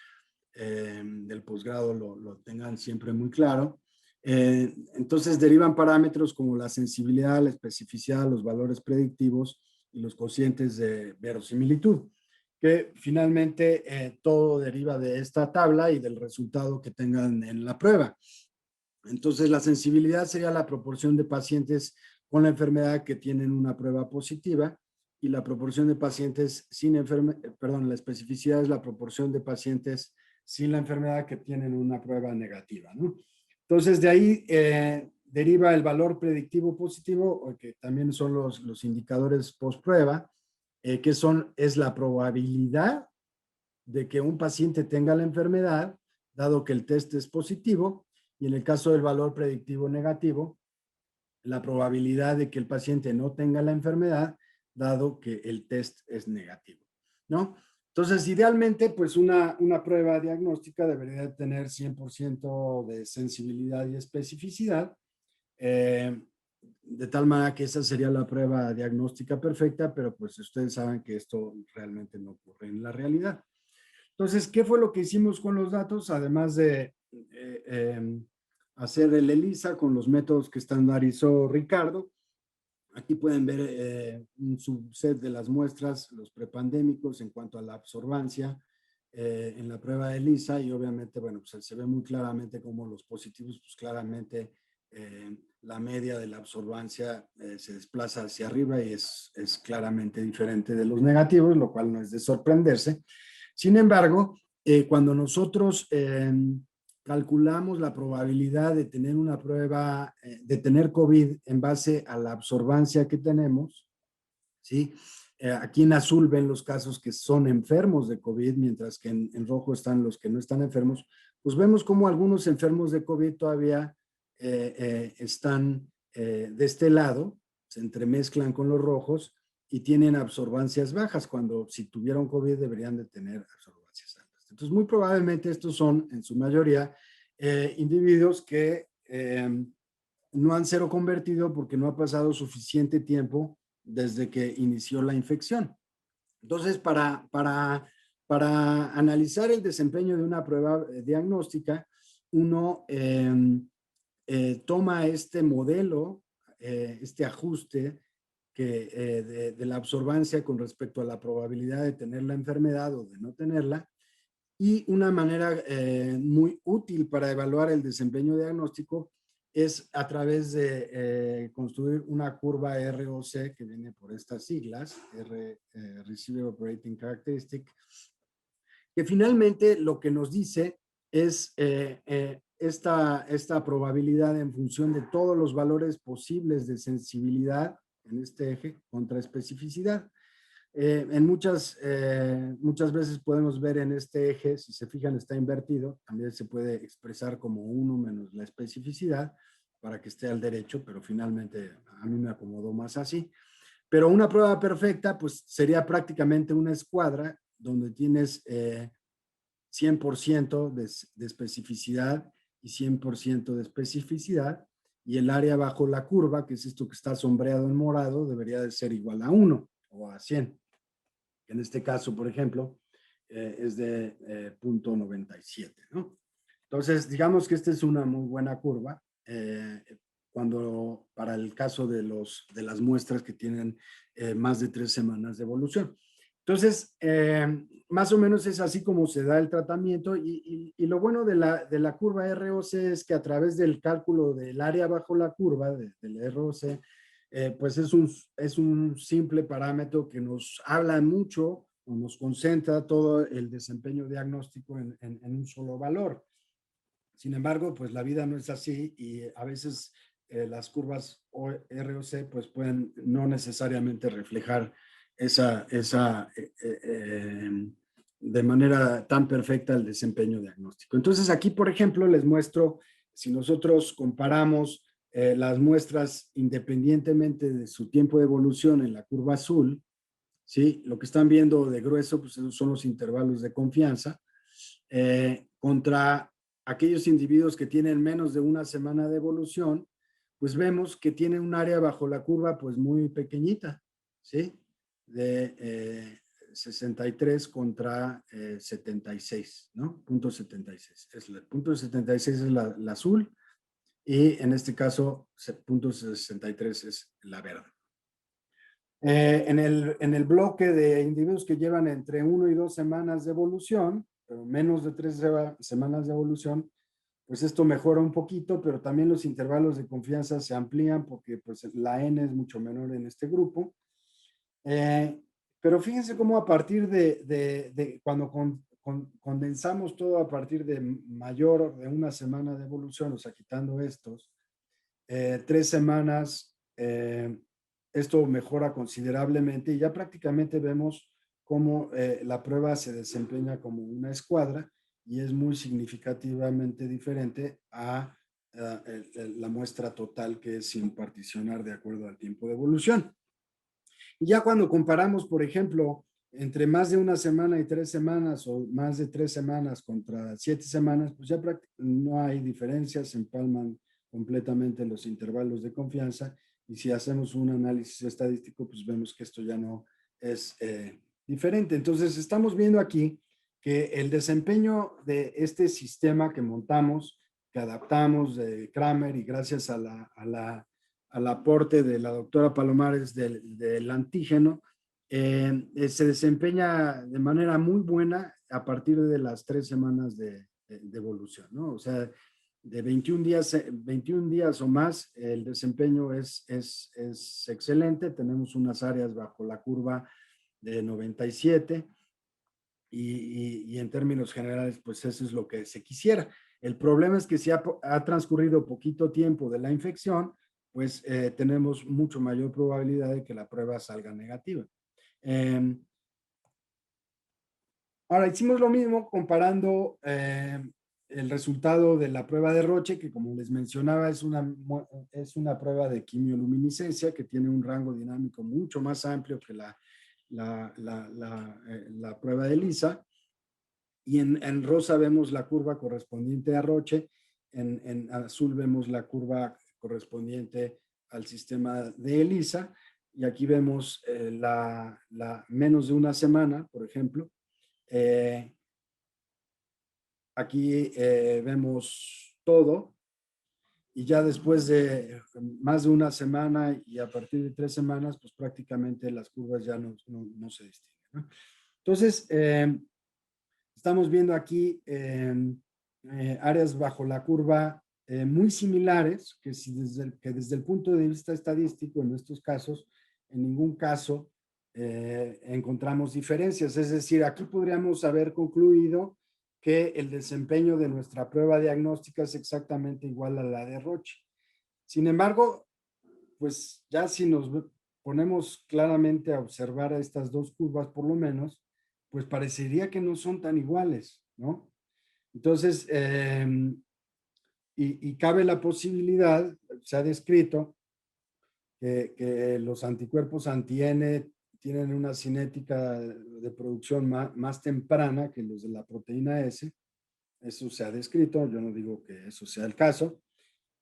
del posgrado lo tengan siempre muy claro. Entonces, derivan parámetros como la sensibilidad, la especificidad, los valores predictivos y los cocientes de verosimilitud, que finalmente todo deriva de esta tabla y del resultado que tengan en la prueba. Entonces, la sensibilidad sería la proporción de pacientes con la enfermedad que tienen una prueba positiva, y la proporción de pacientes sin enfermedad, perdón, la especificidad es la proporción de pacientes sin la enfermedad que tienen una prueba negativa, ¿no? Entonces, de ahí deriva el valor predictivo positivo, que también son los indicadores post-prueba, que es la probabilidad de que un paciente tenga la enfermedad, dado que el test es positivo, y en el caso del valor predictivo negativo, la probabilidad de que el paciente no tenga la enfermedad, dado que el test es negativo, ¿no? Entonces, idealmente, pues una prueba diagnóstica debería tener 100% de sensibilidad y especificidad, de tal manera que esa sería la prueba diagnóstica perfecta, pero pues ustedes saben que esto realmente no ocurre en la realidad. Entonces, ¿qué fue lo que hicimos con los datos? Además de hacer el ELISA con los métodos que estandarizó Ricardo, aquí pueden ver un subset de las muestras, los prepandémicos en cuanto a la absorbancia en la prueba de ELISA, y obviamente, bueno, pues se ve muy claramente como los positivos, pues claramente la media de la absorbancia se desplaza hacia arriba y es claramente diferente de los negativos, lo cual no es de sorprenderse. Sin embargo, cuando nosotros calculamos la probabilidad de tener una prueba, de tener COVID en base a la absorbancia que tenemos, ¿sí? Aquí en azul ven los casos que son enfermos de COVID, mientras que en rojo están los que no están enfermos. Pues vemos como algunos enfermos de COVID todavía están de este lado, se entremezclan con los rojos y tienen absorbancias bajas, cuando si tuvieron COVID deberían de tener absorbancias altas. Entonces, muy probablemente estos son, en su mayoría, individuos que no han seroconvertido porque no ha pasado suficiente tiempo desde que inició la infección. Entonces, para analizar el desempeño de una prueba diagnóstica, uno toma este modelo, este ajuste de la absorbancia con respecto a la probabilidad de tener la enfermedad o de no tenerla, y una manera muy útil para evaluar el desempeño diagnóstico es a través de construir una curva ROC, que viene por estas siglas, Receiver Operating Characteristic, que finalmente lo que nos dice es esta probabilidad en función de todos los valores posibles de sensibilidad en este eje contra especificidad. Muchas veces podemos ver en este eje, si se fijan está invertido, también se puede expresar como 1 menos la especificidad para que esté al derecho, pero finalmente a mí me acomodó más así. Pero una prueba perfecta pues sería prácticamente una escuadra donde tienes 100% de especificidad y 100% de especificidad, y el área bajo la curva, que es esto que está sombreado en morado, debería de ser igual a 1 o a 100. En este caso, por ejemplo, es de 0.97, ¿no? Entonces, digamos que esta es una muy buena curva para el caso de las muestras que tienen más de 3 semanas de evolución. Entonces, más o menos es así como se da el tratamiento, y lo bueno de la curva ROC es que a través del cálculo del área bajo la curva, del ROC, pues es un simple parámetro que nos habla mucho o nos concentra todo el desempeño diagnóstico en un solo valor. Sin embargo, pues la vida no es así, y a veces las curvas ROC pues pueden no necesariamente reflejar de manera tan perfecta el desempeño diagnóstico. Entonces aquí, por ejemplo, les muestro, si nosotros comparamos las muestras independientemente de su tiempo de evolución en la curva azul, ¿sí? Lo que están viendo de grueso, pues esos son los intervalos de confianza, contra aquellos individuos que tienen menos de una semana de evolución, pues vemos que tienen un área bajo la curva pues muy pequeñita, ¿sí? De 63 contra 76, ¿no? Punto 76. El punto 76 es la azul y en este caso punto 63 es la verde. En el bloque de individuos que llevan entre 1 y 2 semanas de evolución, pero menos de 3 semanas de evolución, pues esto mejora un poquito, pero también los intervalos de confianza se amplían porque pues la N es mucho menor en este grupo. Pero fíjense cómo a partir de cuando condensamos todo a partir de mayor de una semana de evolución, o sea, quitando estos, 3 semanas, esto mejora considerablemente y ya prácticamente vemos cómo la prueba se desempeña como una escuadra y es muy significativamente diferente a la muestra total, que es sin particionar de acuerdo al tiempo de evolución. Y ya cuando comparamos, por ejemplo, entre más de una semana y 3 semanas o más de 3 semanas contra 7 semanas, pues ya no hay diferencias, se empalman completamente los intervalos de confianza y si hacemos un análisis estadístico, pues vemos que esto ya no es diferente. Entonces, estamos viendo aquí que el desempeño de este sistema que montamos, que adaptamos de Kramer y gracias al aporte de la doctora Palomares del antígeno, se desempeña de manera muy buena a partir de las 3 semanas de evolución, ¿no? O sea, de 21 días o más, el desempeño es excelente. Tenemos unas áreas bajo la curva de 97 y en términos generales, pues eso es lo que se quisiera. El problema es que si ha transcurrido poquito tiempo de la infección, pues tenemos mucho mayor probabilidad de que la prueba salga negativa. Ahora, hicimos lo mismo comparando el resultado de la prueba de Roche, que como les mencionaba es una prueba de quimioluminiscencia que tiene un rango dinámico mucho más amplio que la prueba de ELISA. Y en rosa vemos la curva correspondiente a Roche, en azul vemos la curva correspondiente al sistema de ELISA, y aquí vemos la menos de una semana, por ejemplo. Aquí vemos todo, y ya después de más de una semana y a partir de 3 semanas, pues prácticamente las curvas ya no se distinguen, ¿no? Entonces, estamos viendo aquí áreas bajo la curva muy similares, que desde el punto de vista estadístico, en estos casos, en ningún caso encontramos diferencias. Es decir, aquí podríamos haber concluido que el desempeño de nuestra prueba diagnóstica es exactamente igual a la de Roche. Sin embargo, pues ya si nos ponemos claramente a observar a estas dos curvas, por lo menos, pues parecería que no son tan iguales, ¿no? Entonces, y cabe la posibilidad, se ha descrito, que los anticuerpos anti-N tienen una cinética de producción más temprana que los de la proteína S. Eso se ha descrito, yo no digo que eso sea el caso.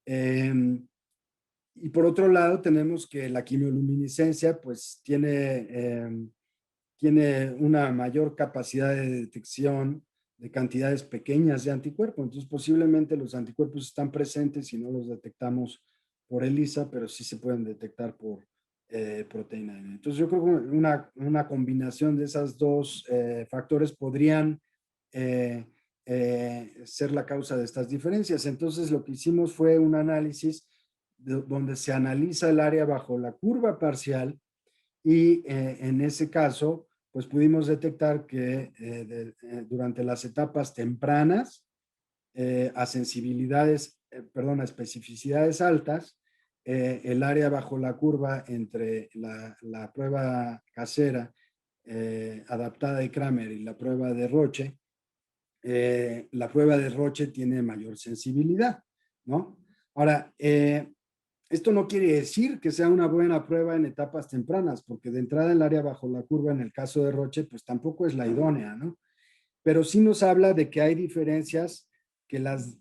Y por otro lado, tenemos que la quimioluminiscencia pues tiene una mayor capacidad de detección de cantidades pequeñas de anticuerpos. Entonces, posiblemente los anticuerpos están presentes y no los detectamos por ELISA, pero sí se pueden detectar por proteína N. Entonces, yo creo que una combinación de esos dos factores podrían ser la causa de estas diferencias. Entonces, lo que hicimos fue un análisis donde se analiza el área bajo la curva parcial y en ese caso, pues pudimos detectar que durante las etapas tempranas, a sensibilidades, a especificidades altas, el área bajo la curva entre la prueba casera adaptada de Kramer y la prueba de Roche, la prueba de Roche tiene mayor sensibilidad, ¿no? Ahora, Esto no quiere decir que sea una buena prueba en etapas tempranas, porque de entrada el área bajo la curva, en el caso de Roche, pues tampoco es la idónea, ¿no? Pero sí nos habla de que hay diferencias, que las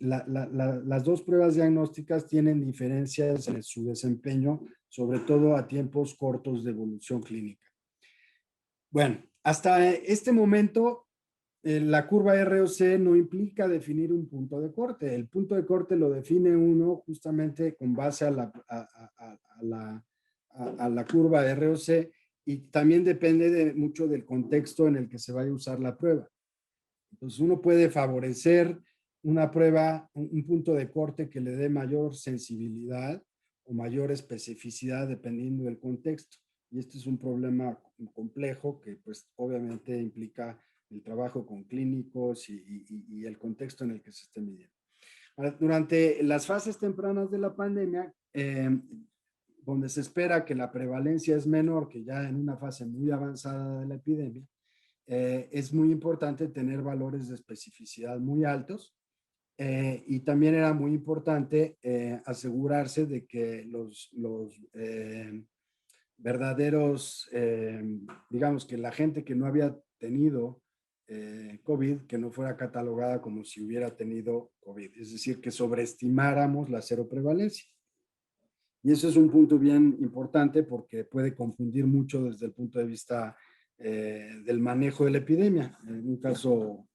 dos pruebas diagnósticas tienen diferencias en su desempeño, sobre todo a tiempos cortos de evolución clínica. Bueno, hasta este momento, la curva ROC no implica definir un punto de corte. El punto de corte lo define uno justamente con base a la curva ROC, y también depende mucho del contexto en el que se vaya a usar la prueba. Entonces uno puede favorecer una prueba, un punto de corte que le dé mayor sensibilidad o mayor especificidad dependiendo del contexto. Y este es un problema complejo que pues obviamente implica el trabajo con clínicos y el contexto en el que se esté midiendo. Ahora, durante las fases tempranas de la pandemia, donde se espera que la prevalencia es menor que ya en una fase muy avanzada de la epidemia, es muy importante tener valores de especificidad muy altos, y también era muy importante asegurarse de que los verdaderos, digamos que la gente que no había tenido COVID, que no fuera catalogada como si hubiera tenido COVID, es decir, que sobreestimáramos la seroprevalencia. Y eso es un punto bien importante porque puede confundir mucho desde el punto de vista del manejo de la epidemia. En un caso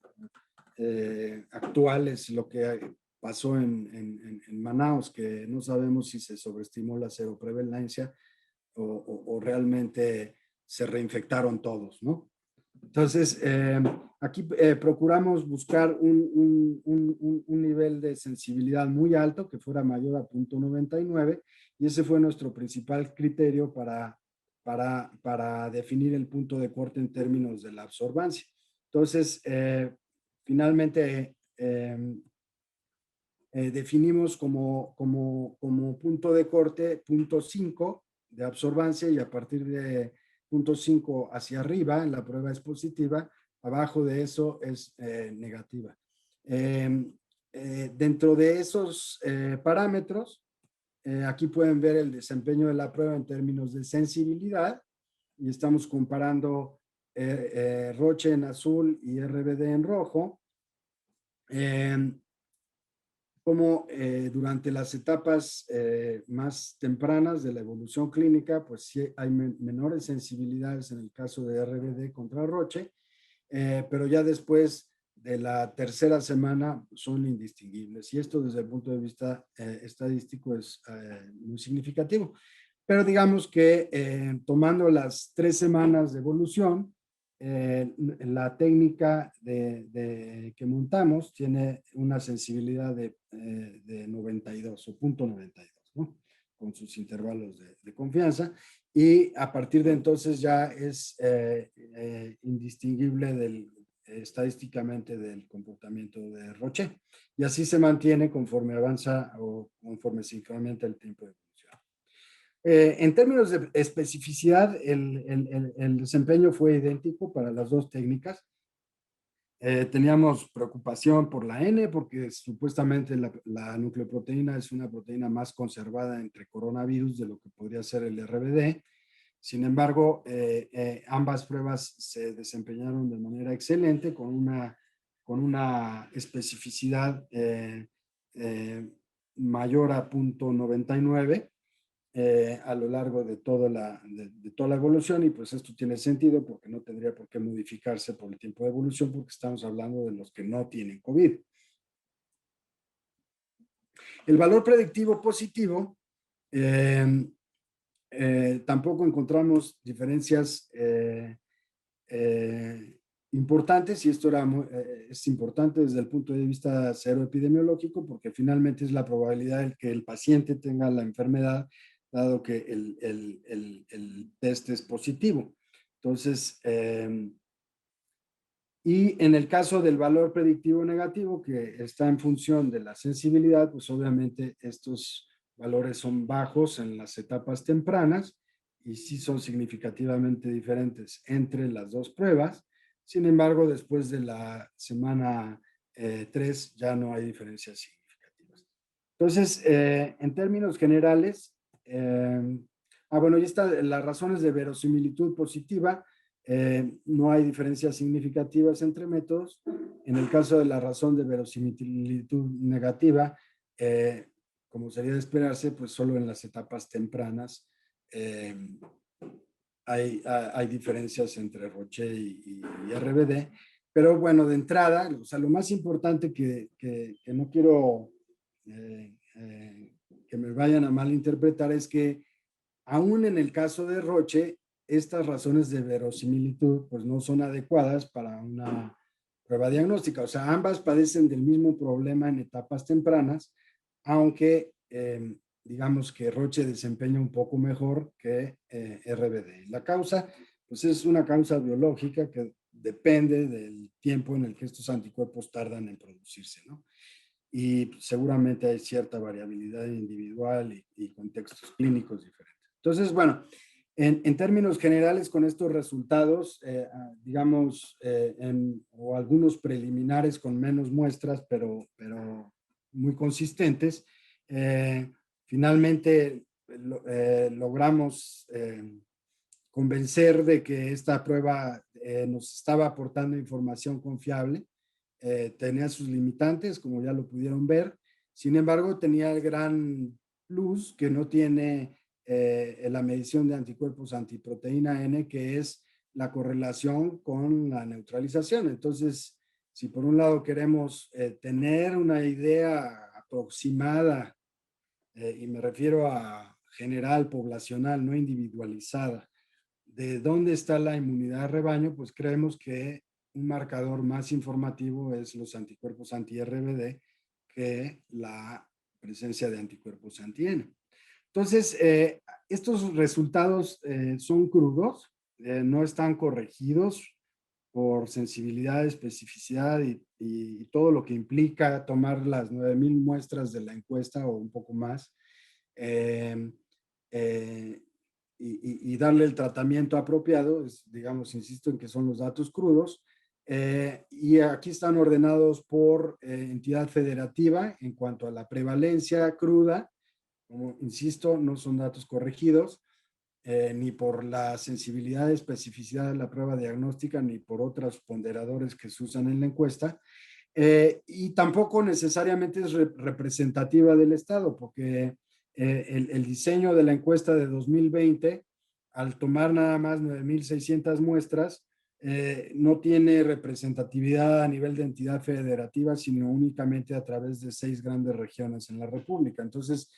actual es lo que pasó en Manaus, que no sabemos si se sobreestimó la seroprevalencia o realmente se reinfectaron todos, ¿no? Entonces, aquí procuramos buscar un nivel de sensibilidad muy alto, que fuera mayor a 0.99, y ese fue nuestro principal criterio para definir el punto de corte en términos de la absorbancia. Entonces, finalmente, definimos como punto de corte 0.5 de absorbancia, y a partir de 0.5 hacia arriba, la prueba es positiva, abajo de eso es negativa. Dentro de esos parámetros, aquí pueden ver el desempeño de la prueba en términos de sensibilidad, y estamos comparando Roche en azul y RBD en rojo. Como durante las etapas más tempranas de la evolución clínica, pues sí hay menores sensibilidades en el caso de RBD contra Roche, pero ya después de la tercera semana son indistinguibles. Y esto desde el punto de vista estadístico es muy significativo. Pero digamos que tomando las 3 semanas de evolución, la técnica que montamos tiene una sensibilidad de 92 o 0.92, ¿no? Con sus intervalos de confianza, y a partir de entonces ya es indistinguible estadísticamente del comportamiento de Roche, y así se mantiene conforme avanza o conforme se incrementa el tiempo de evolución. En términos de especificidad, el desempeño fue idéntico para las dos técnicas. Teníamos preocupación por la N, porque supuestamente la nucleoproteína es una proteína más conservada entre coronavirus de lo que podría ser el RBD. Sin embargo, ambas pruebas se desempeñaron de manera excelente, con una especificidad mayor a 0.99 a lo largo de toda la evolución, y pues esto tiene sentido porque no tendría por qué modificarse por el tiempo de evolución, porque estamos hablando de los que no tienen COVID. El valor predictivo positivo, tampoco encontramos diferencias importantes, y esto es importante desde el punto de vista seroepidemiológico, porque finalmente es la probabilidad de que el paciente tenga la enfermedad, dado que el test es positivo. Entonces, y en el caso del valor predictivo negativo, que está en función de la sensibilidad, pues obviamente estos valores son bajos en las etapas tempranas, y sí son significativamente diferentes entre las dos pruebas. Sin embargo, después de la semana 3 ya no hay diferencias significativas. Entonces, en términos generales, bueno, y están las razones de verosimilitud positiva. No hay diferencias significativas entre métodos. En el caso de la razón de verosimilitud negativa, como sería de esperarse, pues solo en las etapas tempranas hay diferencias entre Roche y RBD. Pero bueno, de entrada, o sea, lo más importante que no quiero que me vayan a malinterpretar es que aún en el caso de Roche, estas razones de verosimilitud pues no son adecuadas para una prueba diagnóstica. O sea, ambas padecen del mismo problema en etapas tempranas, aunque digamos que Roche desempeña un poco mejor que RBD. La causa, pues es una causa biológica que depende del tiempo en el que estos anticuerpos tardan en producirse, ¿no? Y seguramente hay cierta variabilidad individual y contextos clínicos diferentes. Entonces, bueno, en términos generales, con estos resultados, digamos, o algunos preliminares con menos muestras, pero muy consistentes, finalmente logramos convencer de que esta prueba nos estaba aportando información confiable. Tenía sus limitantes, como ya lo pudieron ver. Sin embargo, tenía el gran plus que no tiene la medición de anticuerpos antiproteína N, que es la correlación con la neutralización. Entonces, si por un lado queremos tener una idea aproximada, y me refiero a general, poblacional, no individualizada, de dónde está la inmunidad de rebaño, pues creemos que un marcador más informativo es los anticuerpos anti-RBD que la presencia de anticuerpos anti-N. Entonces, estos resultados son crudos, no están corregidos por sensibilidad, especificidad y todo lo que implica tomar las 9,000 muestras de la encuesta o un poco más y darle el tratamiento apropiado. Digamos, insisto en que son los datos crudos. Y aquí están ordenados por entidad federativa en cuanto a la prevalencia cruda. Como insisto, no son datos corregidos, ni por la sensibilidad y especificidad de la prueba diagnóstica, ni por otros ponderadores que se usan en la encuesta. Y tampoco necesariamente es representativa del estado, porque el diseño de la encuesta de 2020, al tomar nada más 9,600 muestras, no tiene representatividad a nivel de entidad federativa, sino únicamente a través de 6 grandes regiones en la República. Entonces,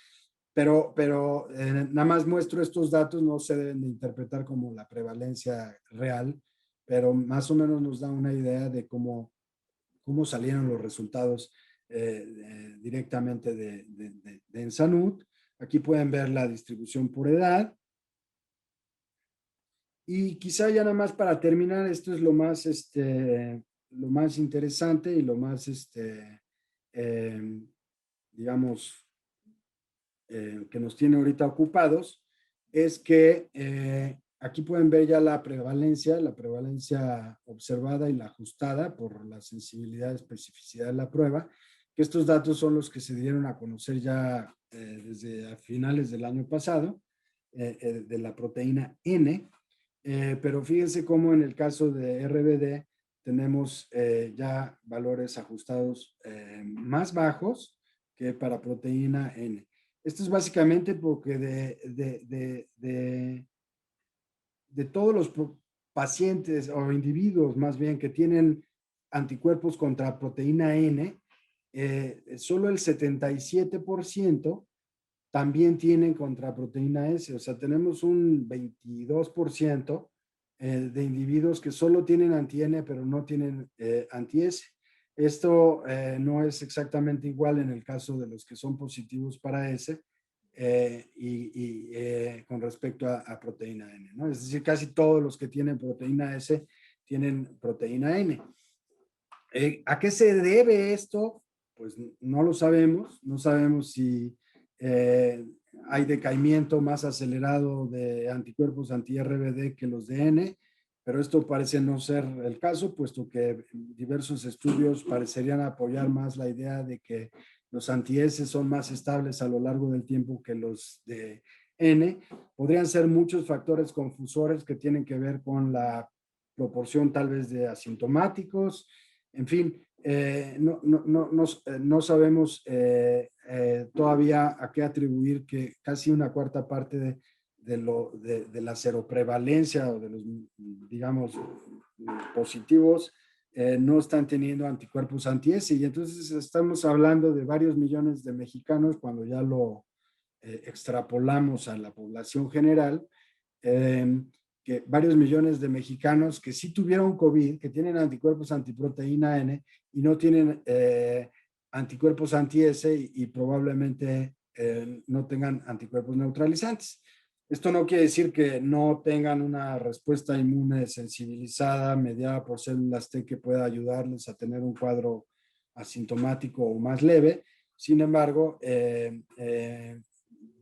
pero nada más muestro estos datos, no se deben de interpretar como la prevalencia real, pero más o menos nos da una idea de cómo salieron los resultados directamente de ENSANUD. Aquí pueden ver la distribución por edad. Y quizá ya nada más para terminar, esto es lo más interesante y lo más, digamos, que nos tiene ahorita ocupados, es que aquí pueden ver ya la prevalencia observada y la ajustada por la sensibilidad y especificidad de la prueba, que estos datos son los que se dieron a conocer ya desde a finales del año pasado, de la proteína N, pero fíjense cómo en el caso de RBD tenemos ya valores ajustados más bajos que para proteína N. Esto es básicamente porque de todos los pacientes o individuos más bien que tienen anticuerpos contra proteína N, solo el 77% también tienen contra proteína S. O sea, tenemos un 22% de individuos que solo tienen anti-N, pero no tienen anti-S. Esto no es exactamente igual en el caso de los que son positivos para S con respecto a proteína N, ¿no? Es decir, casi todos los que tienen proteína S tienen proteína N. ¿A qué se debe esto? Pues no lo sabemos. No sabemos si hay decaimiento más acelerado de anticuerpos anti-RBD que los de N, pero esto parece no ser el caso, puesto que diversos estudios parecerían apoyar más la idea de que los anti-S son más estables a lo largo del tiempo que los de podrían ser muchos factores confusores que tienen que ver con la proporción tal vez de asintomáticos, en fin, no sabemos todavía a qué atribuir que casi una cuarta parte de la seroprevalencia o de los, digamos, positivos no están teniendo anticuerpos anti-S, y entonces estamos hablando de varios millones de mexicanos cuando ya lo extrapolamos a la población general, que varios millones de mexicanos que sí tuvieron COVID, que tienen anticuerpos antiproteína N y no tienen anticuerpos anti-S y probablemente no tengan anticuerpos neutralizantes. Esto no quiere decir que no tengan una respuesta inmune sensibilizada, mediada por células T, que pueda ayudarles a tener un cuadro asintomático o más leve. Sin embargo,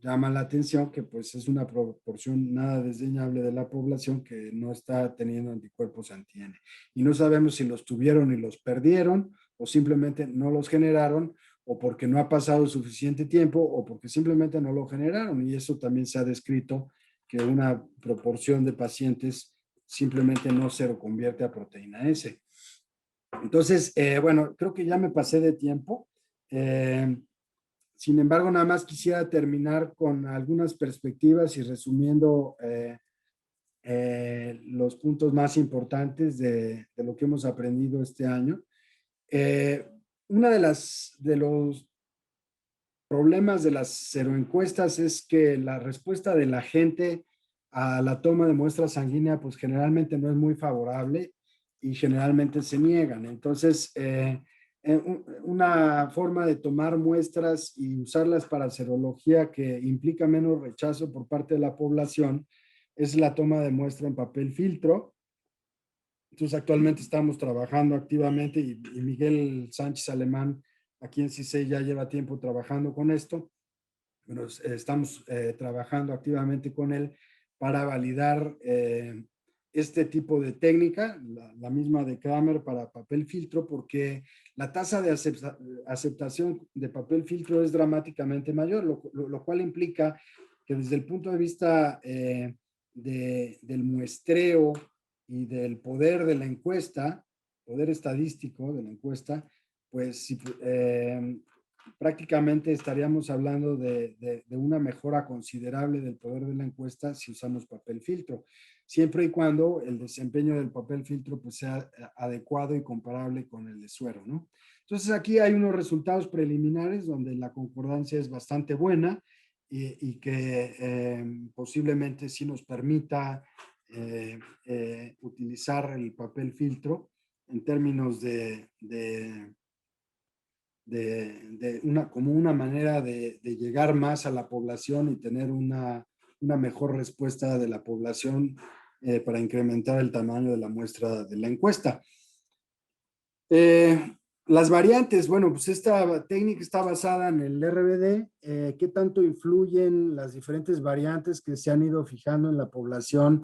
llama la atención que pues es una proporción nada desdeñable de la población que no está teniendo anticuerpos anti-N. Y no sabemos si los tuvieron y los perdieron, o simplemente no los generaron, o porque no ha pasado suficiente tiempo, o porque simplemente no lo generaron. Y eso también se ha descrito, que una proporción de pacientes simplemente no se convierte a proteína S. Entonces, bueno, creo que ya me pasé de tiempo. Sin embargo, nada más quisiera terminar con algunas perspectivas y resumiendo los puntos más importantes de lo que hemos aprendido este año. Una de los problemas de las seroencuestas es que la respuesta de la gente a la toma de muestra sanguínea pues generalmente no es muy favorable y generalmente se niegan. Entonces, una forma de tomar muestras y usarlas para serología que implica menos rechazo por parte de la población es la toma de muestra en papel filtro. Entonces, actualmente estamos trabajando activamente y Miguel Sánchez Alemán aquí en CISEI ya lleva tiempo trabajando con esto. Bueno, estamos trabajando activamente con él para validar este tipo de técnica, la misma de Kramer para papel filtro, porque la tasa de aceptación de papel filtro es dramáticamente mayor, lo cual implica que desde el punto de vista del muestreo y del poder de la encuesta, poder estadístico de la encuesta, pues prácticamente estaríamos hablando de una mejora considerable del poder de la encuesta si usamos papel filtro, siempre y cuando el desempeño del papel filtro pues sea adecuado y comparable con el de suero, ¿no? Entonces aquí hay unos resultados preliminares donde la concordancia es bastante buena y que posiblemente sí nos permita utilizar el papel filtro en términos como una manera de llegar más a la población y tener una mejor respuesta de la población para incrementar el tamaño de la muestra de la encuesta. Las variantes, bueno, pues esta técnica está basada en el RBD. ¿Qué tanto influyen las diferentes variantes que se han ido fijando en la población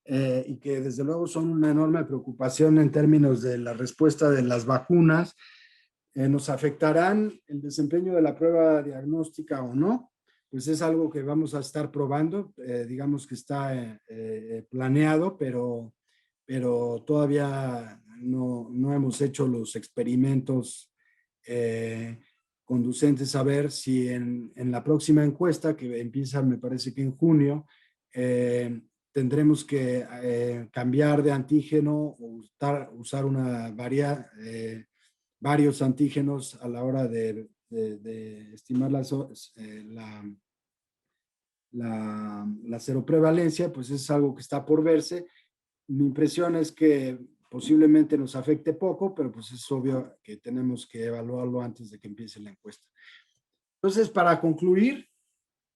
y que desde luego son una enorme preocupación en términos de la respuesta de las vacunas? ¿Nos afectarán el desempeño de la prueba diagnóstica o no? Pues es algo que vamos a estar probando, digamos que está planeado, pero todavía no hemos hecho los experimentos conducentes a ver si en la próxima encuesta, que empieza me parece que en junio, tendremos que cambiar de antígeno o usar una varios antígenos a la hora de estimar la seroprevalencia, pues es algo que está por verse. Mi impresión es que posiblemente nos afecte poco, pero pues es obvio que tenemos que evaluarlo antes de que empiece la encuesta. Entonces, para concluir,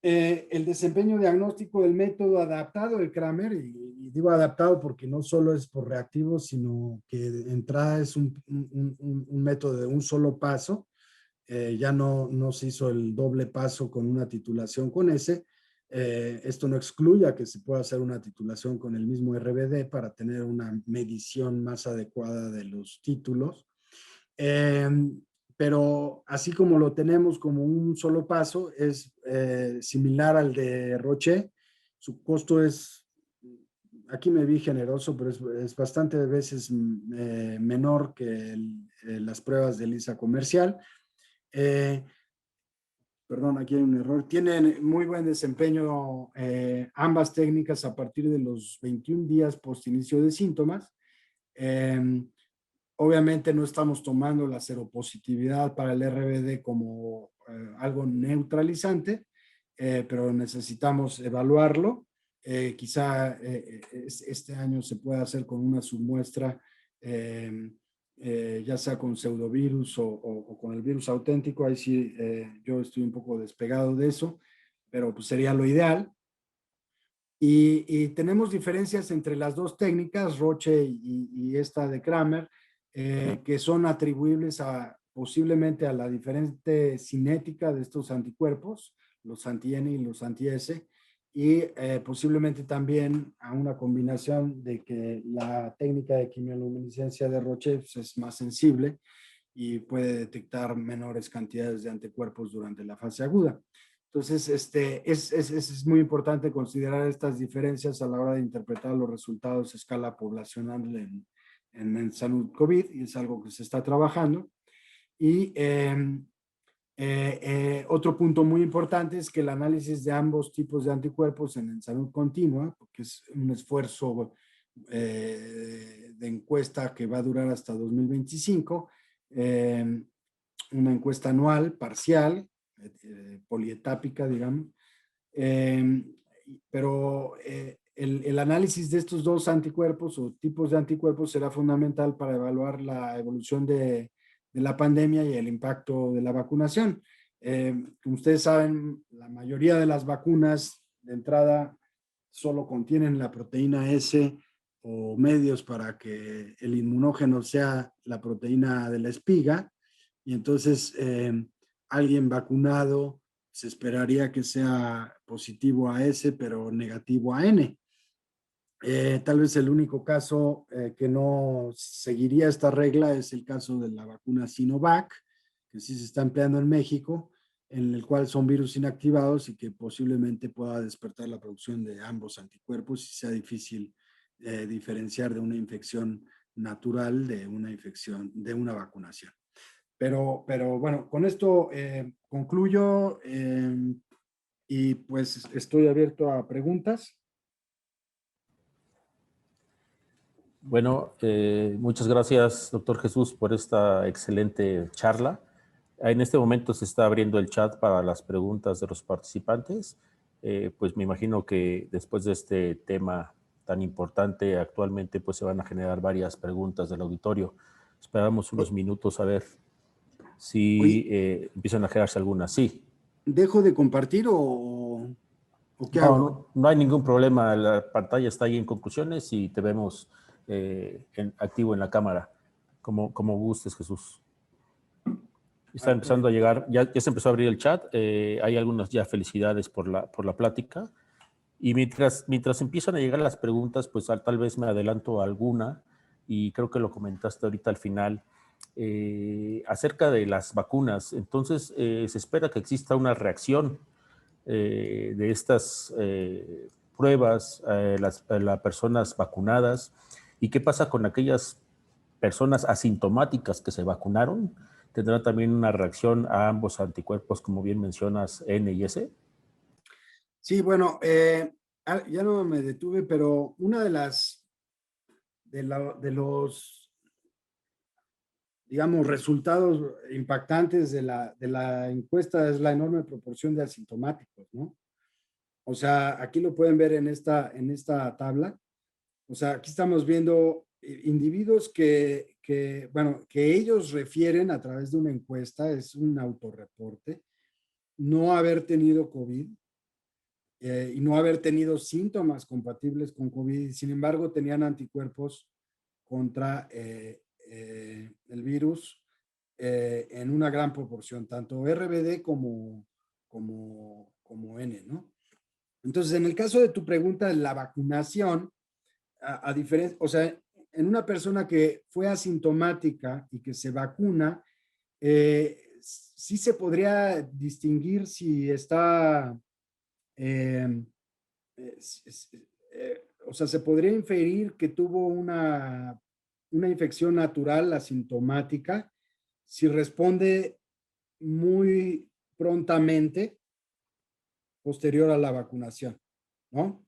el desempeño diagnóstico del método adaptado del Kramer, y digo adaptado porque no solo es por reactivos, sino que de entrada es un método de un solo paso, ya no se hizo el doble paso con una titulación con S. Esto no excluye que se pueda hacer una titulación con el mismo RBD para tener una medición más adecuada de los títulos. pero así como lo tenemos como un solo paso, es similar al de Roche. Su costo es, aquí me vi generoso, pero es bastante veces menor que las pruebas de ELISA comercial. Eh, Perdón, aquí hay un error. Tienen muy buen desempeño ambas técnicas a partir de los 21 días post inicio de síntomas. Eh, Obviamente no estamos tomando la seropositividad para el RBD como algo neutralizante, pero necesitamos evaluarlo. Quizá este año se pueda hacer con una submuestra, ya sea con pseudovirus o con el virus auténtico. Ahí sí yo estoy un poco despegado de eso, pero pues sería lo ideal. Y tenemos diferencias entre las dos técnicas, Roche y esta de Kramer, que son atribuibles posiblemente a la diferente cinética de estos anticuerpos, los anti-N y los anti-S, y posiblemente también a una combinación de que la técnica de quimioluminiscencia de Roche pues, es más sensible y puede detectar menores cantidades de anticuerpos durante la fase aguda. Entonces, es muy importante considerar estas diferencias a la hora de interpretar los resultados a escala poblacional en salud COVID, y es algo que se está trabajando. Y otro punto muy importante es que el análisis de ambos tipos de anticuerpos en salud continua, porque es un esfuerzo de encuesta que va a durar hasta 2025, una encuesta anual, parcial, polietápica, digamos. Pero el análisis de estos dos anticuerpos o tipos de anticuerpos será fundamental para evaluar la evolución de la pandemia y el impacto de la vacunación. Como ustedes saben, la mayoría de las vacunas de entrada solo contienen la proteína S o medios para que el inmunógeno sea la proteína de la espiga, y entonces alguien vacunado se esperaría que sea positivo a S, pero negativo a N. Tal vez el único caso que no seguiría esta regla es el caso de la vacuna Sinovac, que sí se está empleando en México, en el cual son virus inactivados y que posiblemente pueda despertar la producción de ambos anticuerpos y sea difícil diferenciar de una infección natural de una infección, de una vacunación. Pero bueno, con esto concluyo y pues estoy abierto a preguntas. Bueno, muchas gracias, doctor Jesús, por esta excelente charla. En este momento se está abriendo el chat para las preguntas de los participantes. Pues me imagino que después de este tema tan importante actualmente, pues se van a generar varias preguntas del auditorio. Esperamos unos minutos a ver si empiezan a generarse algunas. Sí. ¿Dejo de compartir o qué hago? No hay ningún problema. La pantalla está ahí en conclusiones y te vemos activo en la cámara, como gustes, Jesús. Está empezando a llegar, ya se empezó a abrir el chat. Hay algunas ya felicidades por la plática. Y mientras empiezan a llegar las preguntas, pues tal vez me adelanto a alguna, y creo que lo comentaste ahorita al final, acerca de las vacunas. Entonces, se espera que exista una reacción de estas pruebas a las personas vacunadas. ¿Y qué pasa con aquellas personas asintomáticas que se vacunaron? ¿Tendrán también una reacción a ambos anticuerpos, como bien mencionas, N y S? Sí, bueno, ya no me detuve, pero una de los, digamos, resultados impactantes de la encuesta es la enorme proporción de asintomáticos, ¿no? O sea, aquí lo pueden ver en esta tabla. O sea, aquí estamos viendo individuos bueno, que ellos refieren a través de una encuesta, es un autorreporte, no haber tenido COVID y no haber tenido síntomas compatibles con COVID. Sin embargo, tenían anticuerpos contra el virus en una gran proporción, tanto RBD como N, ¿no? Entonces, en el caso de tu pregunta de la vacunación, a diferencia, o sea, en una persona que fue asintomática y que se vacuna, sí se podría distinguir si está, o sea, se podría inferir que tuvo una infección natural asintomática si responde muy prontamente posterior a la vacunación, ¿no?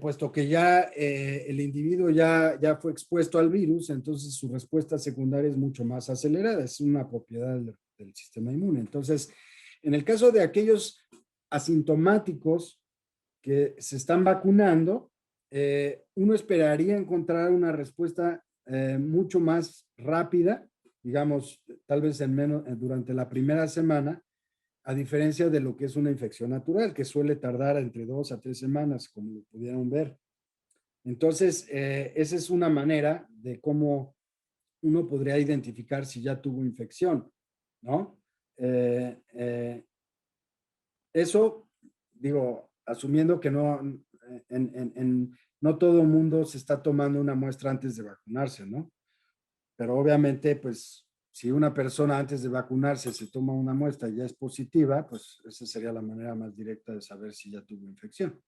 Puesto que ya el individuo ya fue expuesto al virus, entonces su respuesta secundaria es mucho más acelerada, es una propiedad del sistema inmune. Entonces, en el caso de aquellos asintomáticos que se están vacunando, uno esperaría encontrar una respuesta mucho más rápida, digamos, tal vez durante la primera semana, a diferencia de lo que es una infección natural, que suele tardar entre 2 a 3 semanas, como lo pudieron ver. Entonces, esa es una manera de cómo uno podría identificar si ya tuvo infección, ¿no? Eso, digo, asumiendo que no, no todo el mundo se está tomando una muestra antes de vacunarse, ¿no? Pero obviamente, pues, si una persona antes de vacunarse se toma una muestra y ya es positiva, pues esa sería la manera más directa de saber si ya tuvo infección.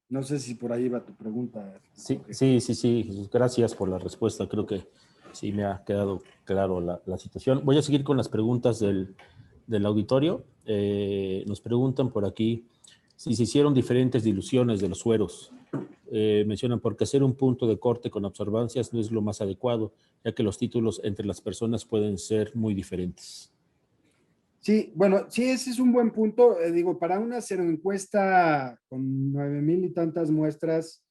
No sé si por ahí va tu pregunta. Sí, Jesús. Gracias por la respuesta. Creo que sí me ha quedado claro la situación. Voy a seguir con las preguntas del auditorio. Nos preguntan por aquí si se hicieron diferentes diluciones de los sueros. Mencionan porque hacer un punto de corte con observancias no es lo más adecuado, ya que los títulos entre las personas pueden ser muy diferentes. Sí, bueno, sí, ese es un buen punto. Digo, para una seroencuesta con 9,000 y tantas muestras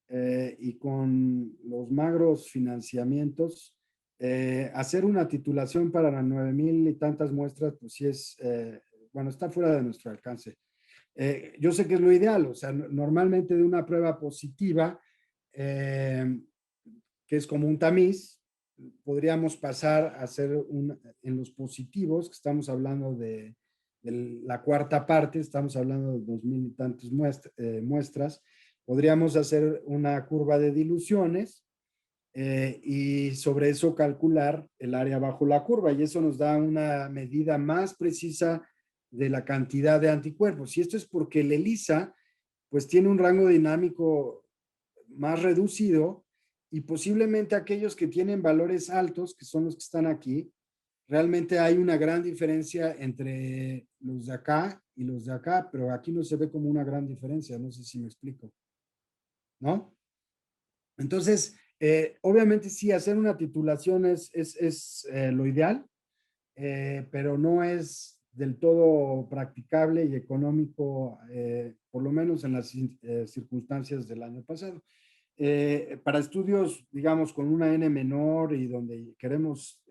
y con los magros financiamientos, hacer una titulación para las 9,000 y tantas muestras, pues sí es, bueno, está fuera de nuestro alcance. Yo sé que es lo ideal, o sea, normalmente de una prueba positiva, que es como un tamiz, podríamos pasar a hacer en los positivos, que estamos hablando de la cuarta parte, estamos hablando de 2,000 y tantas muestras, podríamos hacer una curva de diluciones y sobre eso calcular el área bajo la curva, y eso nos da una medida más precisa de la cantidad de anticuerpos. Y esto es porque el ELISA pues tiene un rango dinámico más reducido y posiblemente aquellos que tienen valores altos, que son los que están aquí, realmente hay una gran diferencia entre los de acá y los de acá, pero aquí no se ve como una gran diferencia, no sé si me explico, ¿no? Entonces, obviamente sí, hacer una titulación es lo ideal, pero no es del todo practicable y económico, por lo menos en las circunstancias del año pasado. Para estudios, digamos, con una N menor y donde queremos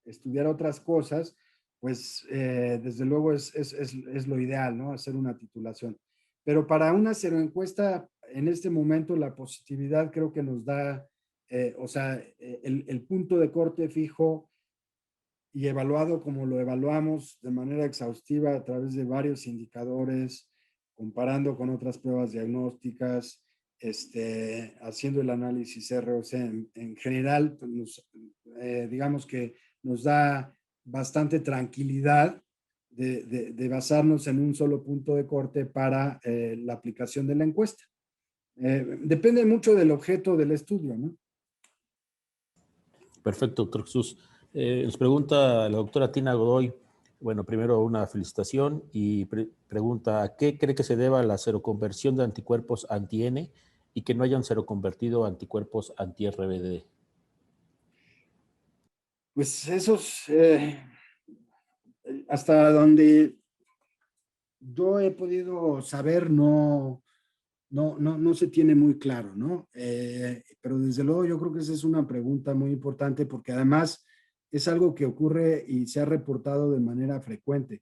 estudiar otras cosas, pues desde luego es lo ideal, ¿no? Hacer una titulación. Pero para una seroencuesta, en este momento la positividad creo que nos da, o sea, el punto de corte fijo y evaluado como lo evaluamos de manera exhaustiva a través de varios indicadores, comparando con otras pruebas diagnósticas, haciendo el análisis ROC en general, pues digamos que nos da bastante tranquilidad de basarnos en un solo punto de corte para la aplicación de la encuesta. Depende mucho del objeto del estudio, ¿no? Perfecto, doctor Jesús. Nos pregunta la doctora Tina Godoy, bueno, primero una felicitación y pregunta, ¿a qué cree que se deba la seroconversión de anticuerpos anti-N y que no hayan seroconvertido anticuerpos anti-RBD? Pues esos, hasta donde yo he podido saber, no se tiene muy claro, ¿no? Pero desde luego yo creo que esa es una pregunta muy importante porque además es algo que ocurre y se ha reportado de manera frecuente.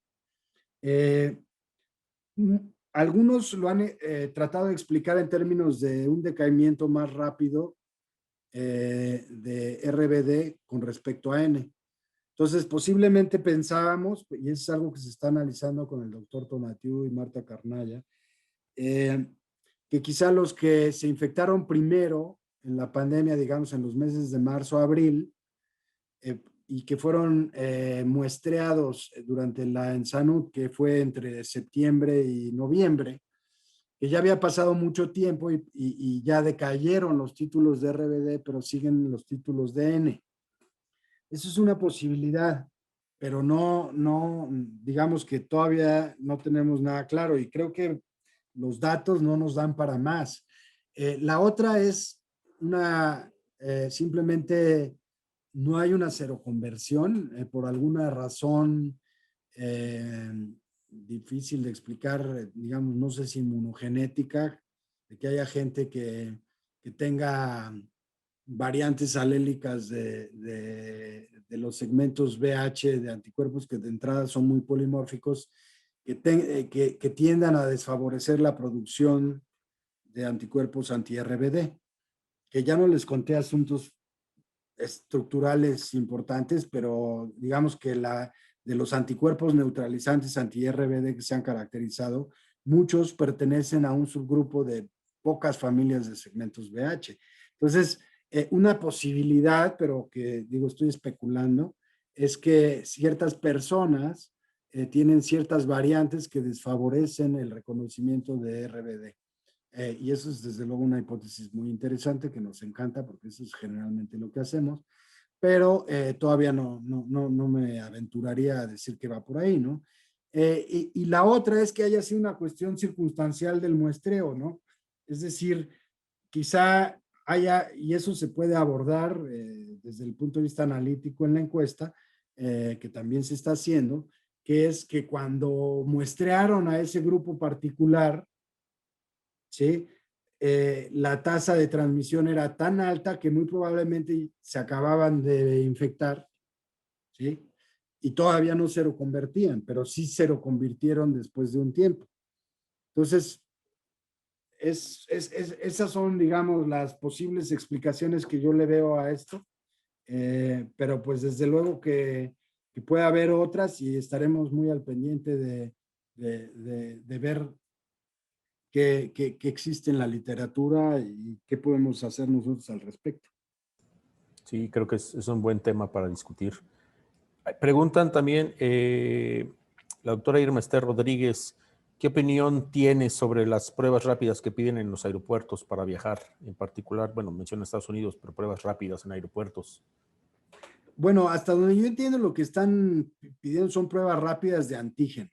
Algunos lo han tratado de explicar en términos de un decaimiento más rápido de RBD con respecto a N. Entonces, posiblemente pensábamos, y eso es algo que se está analizando con el doctor Tonatiu y Marta Carnalla, que quizá los que se infectaron primero en la pandemia, digamos en los meses de marzo a abril, y que fueron muestreados durante la ENSANUD, que fue entre septiembre y noviembre, que ya había pasado mucho tiempo y ya decayeron los títulos de RBD, pero siguen los títulos de N. Eso es una posibilidad, pero no, digamos que todavía no tenemos nada claro y creo que los datos no nos dan para más. La otra es simplemente no hay una seroconversión por alguna razón difícil de explicar, digamos, no sé si inmunogenética, de que haya gente que tenga variantes alélicas de los segmentos BH de anticuerpos que de entrada son muy polimórficos, que tiendan a desfavorecer la producción de anticuerpos anti-RBD, que ya no les conté asuntos estructurales importantes, pero digamos que de los anticuerpos neutralizantes anti-RBD que se han caracterizado, muchos pertenecen a un subgrupo de pocas familias de segmentos BH. Entonces, una posibilidad, pero que digo, estoy especulando, es que ciertas personas tienen ciertas variantes que desfavorecen el reconocimiento de RBD. Y eso es desde luego una hipótesis muy interesante que nos encanta porque eso es generalmente lo que hacemos, pero todavía no me aventuraría a decir que va por ahí, ¿no? Y la otra es que haya sido una cuestión circunstancial del muestreo, ¿no? Es decir, quizá haya, y eso se puede abordar desde el punto de vista analítico en la encuesta, que también se está haciendo, que es que cuando muestrearon a ese grupo particular, ¿sí? La tasa de transmisión era tan alta que muy probablemente se acababan de infectar, ¿sí? Y todavía no seroconvertían, pero sí seroconvirtieron después de un tiempo. Entonces, esas son, digamos, las posibles explicaciones que yo le veo a esto, pero pues desde luego que puede haber otras y estaremos muy al pendiente de ver qué existe en la literatura y qué podemos hacer nosotros al respecto. Sí, creo que es un buen tema para discutir. Preguntan también, la doctora Irma Ester Rodríguez, ¿qué opinión tiene sobre las pruebas rápidas que piden en los aeropuertos para viajar? En particular, bueno, menciona Estados Unidos, pero pruebas rápidas en aeropuertos. Bueno, hasta donde yo entiendo lo que están pidiendo son pruebas rápidas de antígeno.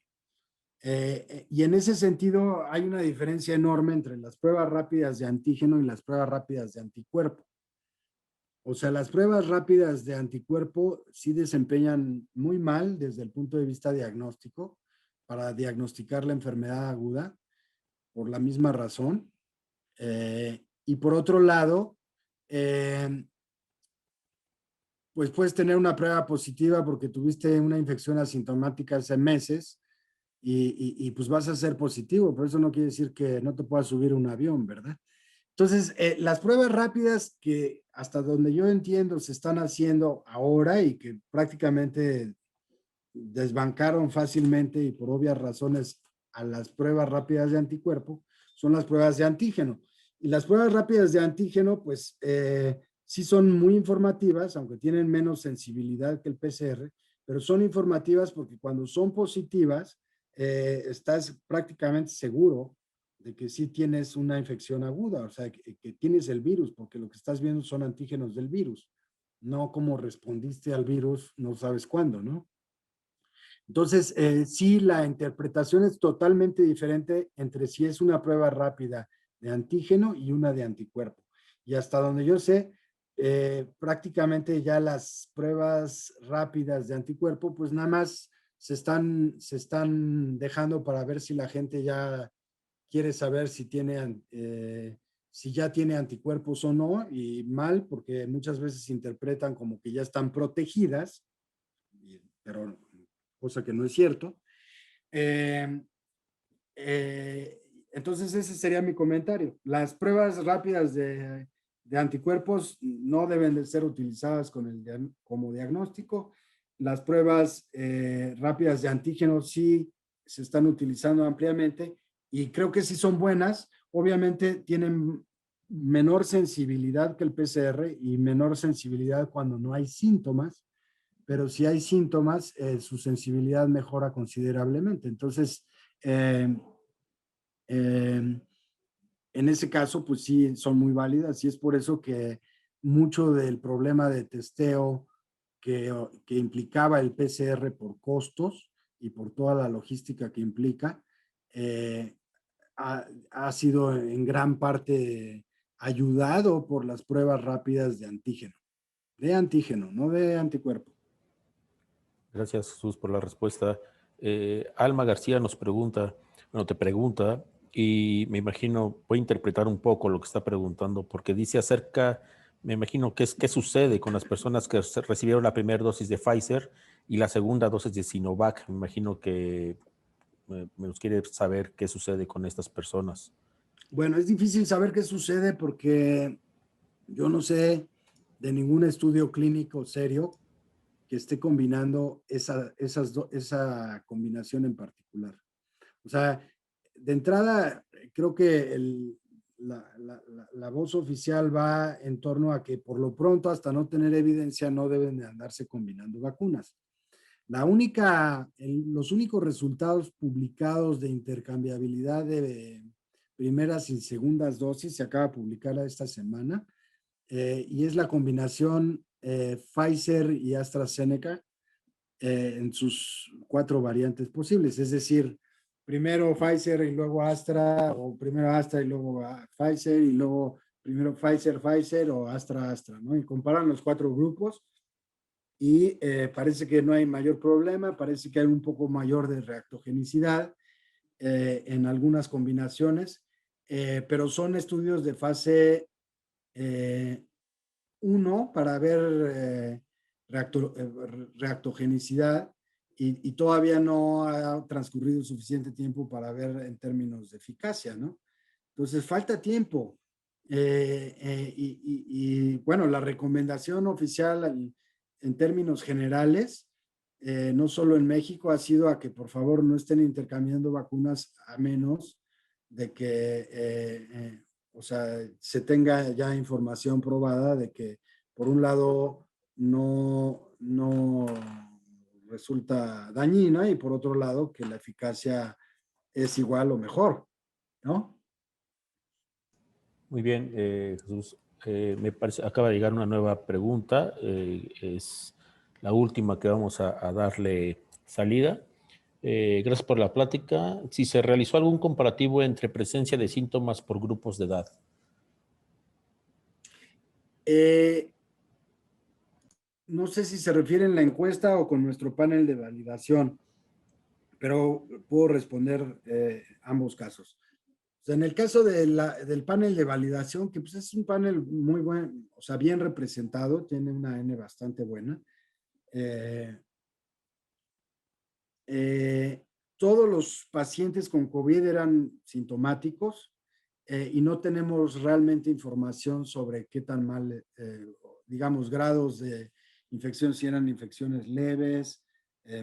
Y en ese sentido hay una diferencia enorme entre las pruebas rápidas de antígeno y las pruebas rápidas de anticuerpo. O sea, las pruebas rápidas de anticuerpo sí desempeñan muy mal desde el punto de vista diagnóstico para diagnosticar la enfermedad aguda por la misma razón. Y por otro lado, pues puedes tener una prueba positiva porque tuviste una infección asintomática hace meses y pues vas a ser positivo, pero eso no quiere decir que no te puedas subir a un avión, ¿verdad? Entonces, las pruebas rápidas que hasta donde yo entiendo se están haciendo ahora y que prácticamente desbancaron fácilmente y por obvias razones a las pruebas rápidas de anticuerpo, son las pruebas de antígeno. Y las pruebas rápidas de antígeno, pues sí son muy informativas, aunque tienen menos sensibilidad que el PCR, pero son informativas porque cuando son positivas, estás prácticamente seguro de que sí tienes una infección aguda, o sea, que tienes el virus, porque lo que estás viendo son antígenos del virus, no cómo respondiste al virus, no sabes cuándo, ¿no? Entonces, sí, la interpretación es totalmente diferente entre si es una prueba rápida de antígeno y una de anticuerpo. Y hasta donde yo sé, prácticamente ya las pruebas rápidas de anticuerpo, pues nada más se están dejando para ver si la gente ya quiere saber si si ya tiene anticuerpos o no, y mal, porque muchas veces interpretan como que ya están protegidas, pero cosa que no es cierto. Entonces ese sería mi comentario. Las pruebas rápidas de anticuerpos no deben de ser utilizadas como diagnóstico. Las pruebas rápidas de antígenos sí se están utilizando ampliamente y creo que sí son buenas. Obviamente tienen menor sensibilidad que el PCR y menor sensibilidad cuando no hay síntomas, pero si hay síntomas, su sensibilidad mejora considerablemente. Entonces, en ese caso, pues sí, son muy válidas y es por eso que mucho del problema de testeo que implicaba el PCR por costos y por toda la logística que implica, ha sido en gran parte ayudado por las pruebas rápidas de antígeno, no de anticuerpo. Gracias, Jesús, por la respuesta. Alma García nos pregunta, bueno, te pregunta, y me imagino, voy a interpretar un poco lo que está preguntando, porque dice acerca, me imagino, qué sucede con las personas que recibieron la primera dosis de Pfizer y la segunda dosis de Sinovac. Me imagino que me quiere saber qué sucede con estas personas. Bueno, es difícil saber qué sucede porque yo no sé de ningún estudio clínico serio que esté combinando esa combinación en particular. O sea, de entrada, creo que la voz oficial va en torno a que por lo pronto, hasta no tener evidencia, no deben de andarse combinando vacunas. Los únicos resultados publicados de intercambiabilidad de primeras y segundas dosis se acaba de publicar esta semana, y es la combinación Pfizer y AstraZeneca en sus 4 variantes posibles, es decir, primero Pfizer y luego Astra, o primero Astra y luego Pfizer, y luego primero Pfizer o Astra, ¿no? Y comparan los 4 grupos y parece que no hay mayor problema, parece que hay un poco mayor de reactogenicidad en algunas combinaciones, pero son estudios de fase 1 para ver reactogenicidad y todavía no ha transcurrido suficiente tiempo para ver en términos de eficacia, ¿no? Entonces, falta tiempo. Bueno, la recomendación oficial en términos generales, no solo en México, ha sido a que por favor no estén intercambiando vacunas a menos de que o sea, se tenga ya información probada de que, por un lado, no resulta dañina y por otro lado, que la eficacia es igual o mejor, ¿no? Muy bien, Jesús. Me parece, acaba de llegar una nueva pregunta. Es la última que vamos a darle salida. Gracias por la plática. Si se realizó algún comparativo entre presencia de síntomas por grupos de edad. No sé si se refiere en la encuesta o con nuestro panel de validación, pero puedo responder ambos casos. O sea, en el caso del panel de validación, que pues es un panel muy bueno, o sea, bien representado, tiene una N bastante buena. Todos los pacientes con COVID eran sintomáticos y no tenemos realmente información sobre qué tan mal, digamos, grados de infección, si eran infecciones leves,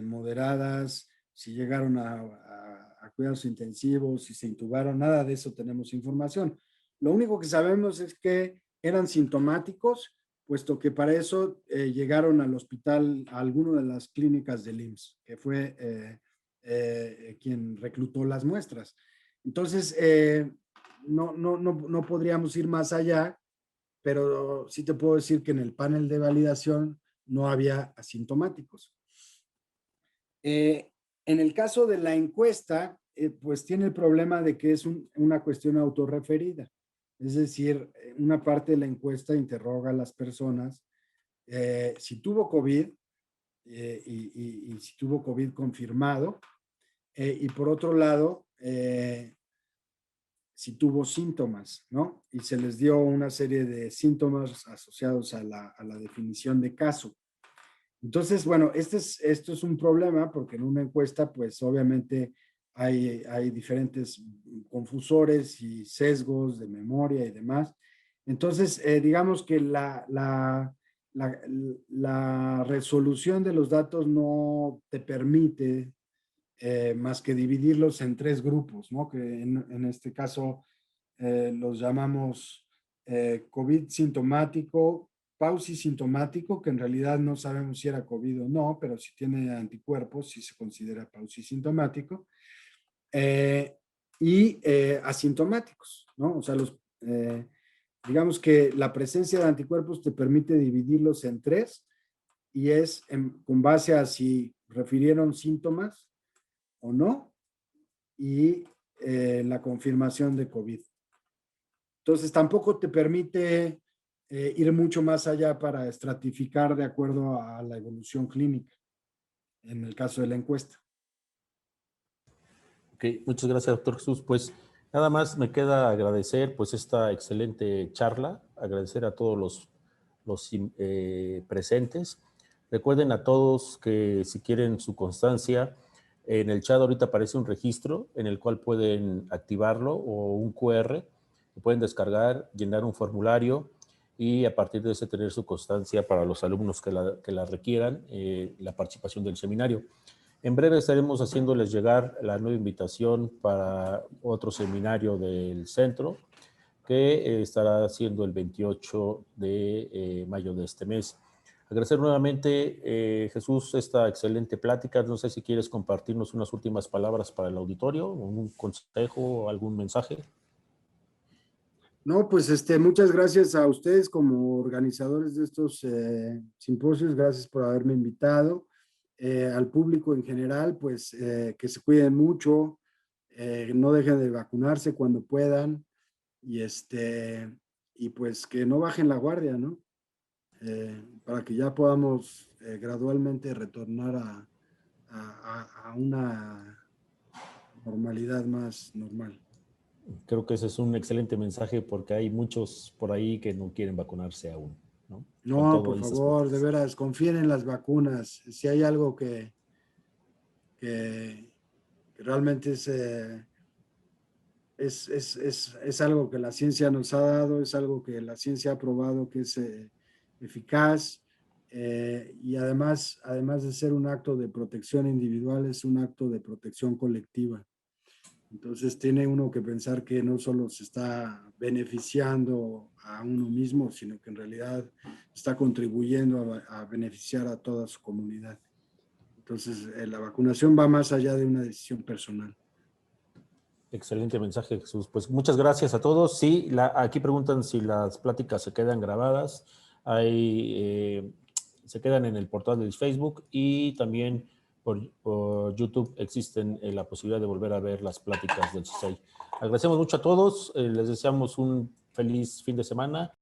moderadas, si llegaron a cuidados intensivos, si se intubaron, nada de eso tenemos información. Lo único que sabemos es que eran sintomáticos, puesto que para eso llegaron al hospital, a alguna de las clínicas del IMSS, que fue quien reclutó las muestras. Entonces, no podríamos ir más allá, pero sí te puedo decir que en el panel de validación no había asintomáticos. En el caso de la encuesta, pues tiene el problema de que es una cuestión autorreferida. Es decir, una parte de la encuesta interroga a las personas si tuvo COVID y si tuvo COVID confirmado, y por otro lado, si tuvo síntomas, ¿no? Y se les dio una serie de síntomas asociados a la definición de caso. Entonces, bueno, esto es un problema porque en una encuesta, pues obviamente hay diferentes confusores y sesgos de memoria y demás. Entonces, digamos que la resolución de los datos no te permite más que dividirlos en 3 grupos, ¿no? Que en este caso los llamamos COVID sintomático, paucisintomático, que en realidad no sabemos si era COVID o no, pero si tiene anticuerpos, sí se considera paucisintomático. Y asintomáticos, ¿no? O sea, digamos que la presencia de anticuerpos te permite dividirlos en 3 y es con base a si refirieron síntomas o no y la confirmación de COVID. Entonces, tampoco te permite ir mucho más allá para estratificar de acuerdo a la evolución clínica, en el caso de la encuesta. Ok, muchas gracias, doctor Jesús. Pues nada más me queda agradecer pues esta excelente charla, agradecer a todos los presentes. Recuerden a todos que si quieren su constancia, en el chat ahorita aparece un registro en el cual pueden activarlo o un QR, que pueden descargar, llenar un formulario y a partir de ese tener su constancia para los alumnos que la requieran, la participación del seminario. En breve estaremos haciéndoles llegar la nueva invitación para otro seminario del centro que estará siendo el 28 de mayo de este mes. Agradecer nuevamente, Jesús, esta excelente plática. No sé si quieres compartirnos unas últimas palabras para el auditorio, un consejo o algún mensaje. No, pues muchas gracias a ustedes como organizadores de estos simposios. Gracias por haberme invitado. Al público en general, pues que se cuiden mucho, no dejen de vacunarse cuando puedan y, y pues que no bajen la guardia, ¿no? Para que ya podamos gradualmente retornar a una normalidad más normal. Creo que ese es un excelente mensaje porque hay muchos por ahí que no quieren vacunarse aún, ¿no? No, por favor, de veras, confíen en las vacunas. Si hay algo que realmente es algo que la ciencia nos ha dado, es algo que la ciencia ha probado que es eficaz y además de ser un acto de protección individual, es un acto de protección colectiva. Entonces tiene uno que pensar que no solo se está beneficiando a uno mismo, sino que en realidad está contribuyendo a beneficiar a toda su comunidad. Entonces la vacunación va más allá de una decisión personal. Excelente mensaje, Jesús. Pues muchas gracias a todos. Sí, aquí preguntan si las pláticas se quedan grabadas. Se quedan en el portal del Facebook y también por YouTube existen la posibilidad de volver a ver las pláticas del CISEI. Agradecemos mucho a todos. Les deseamos un feliz fin de semana.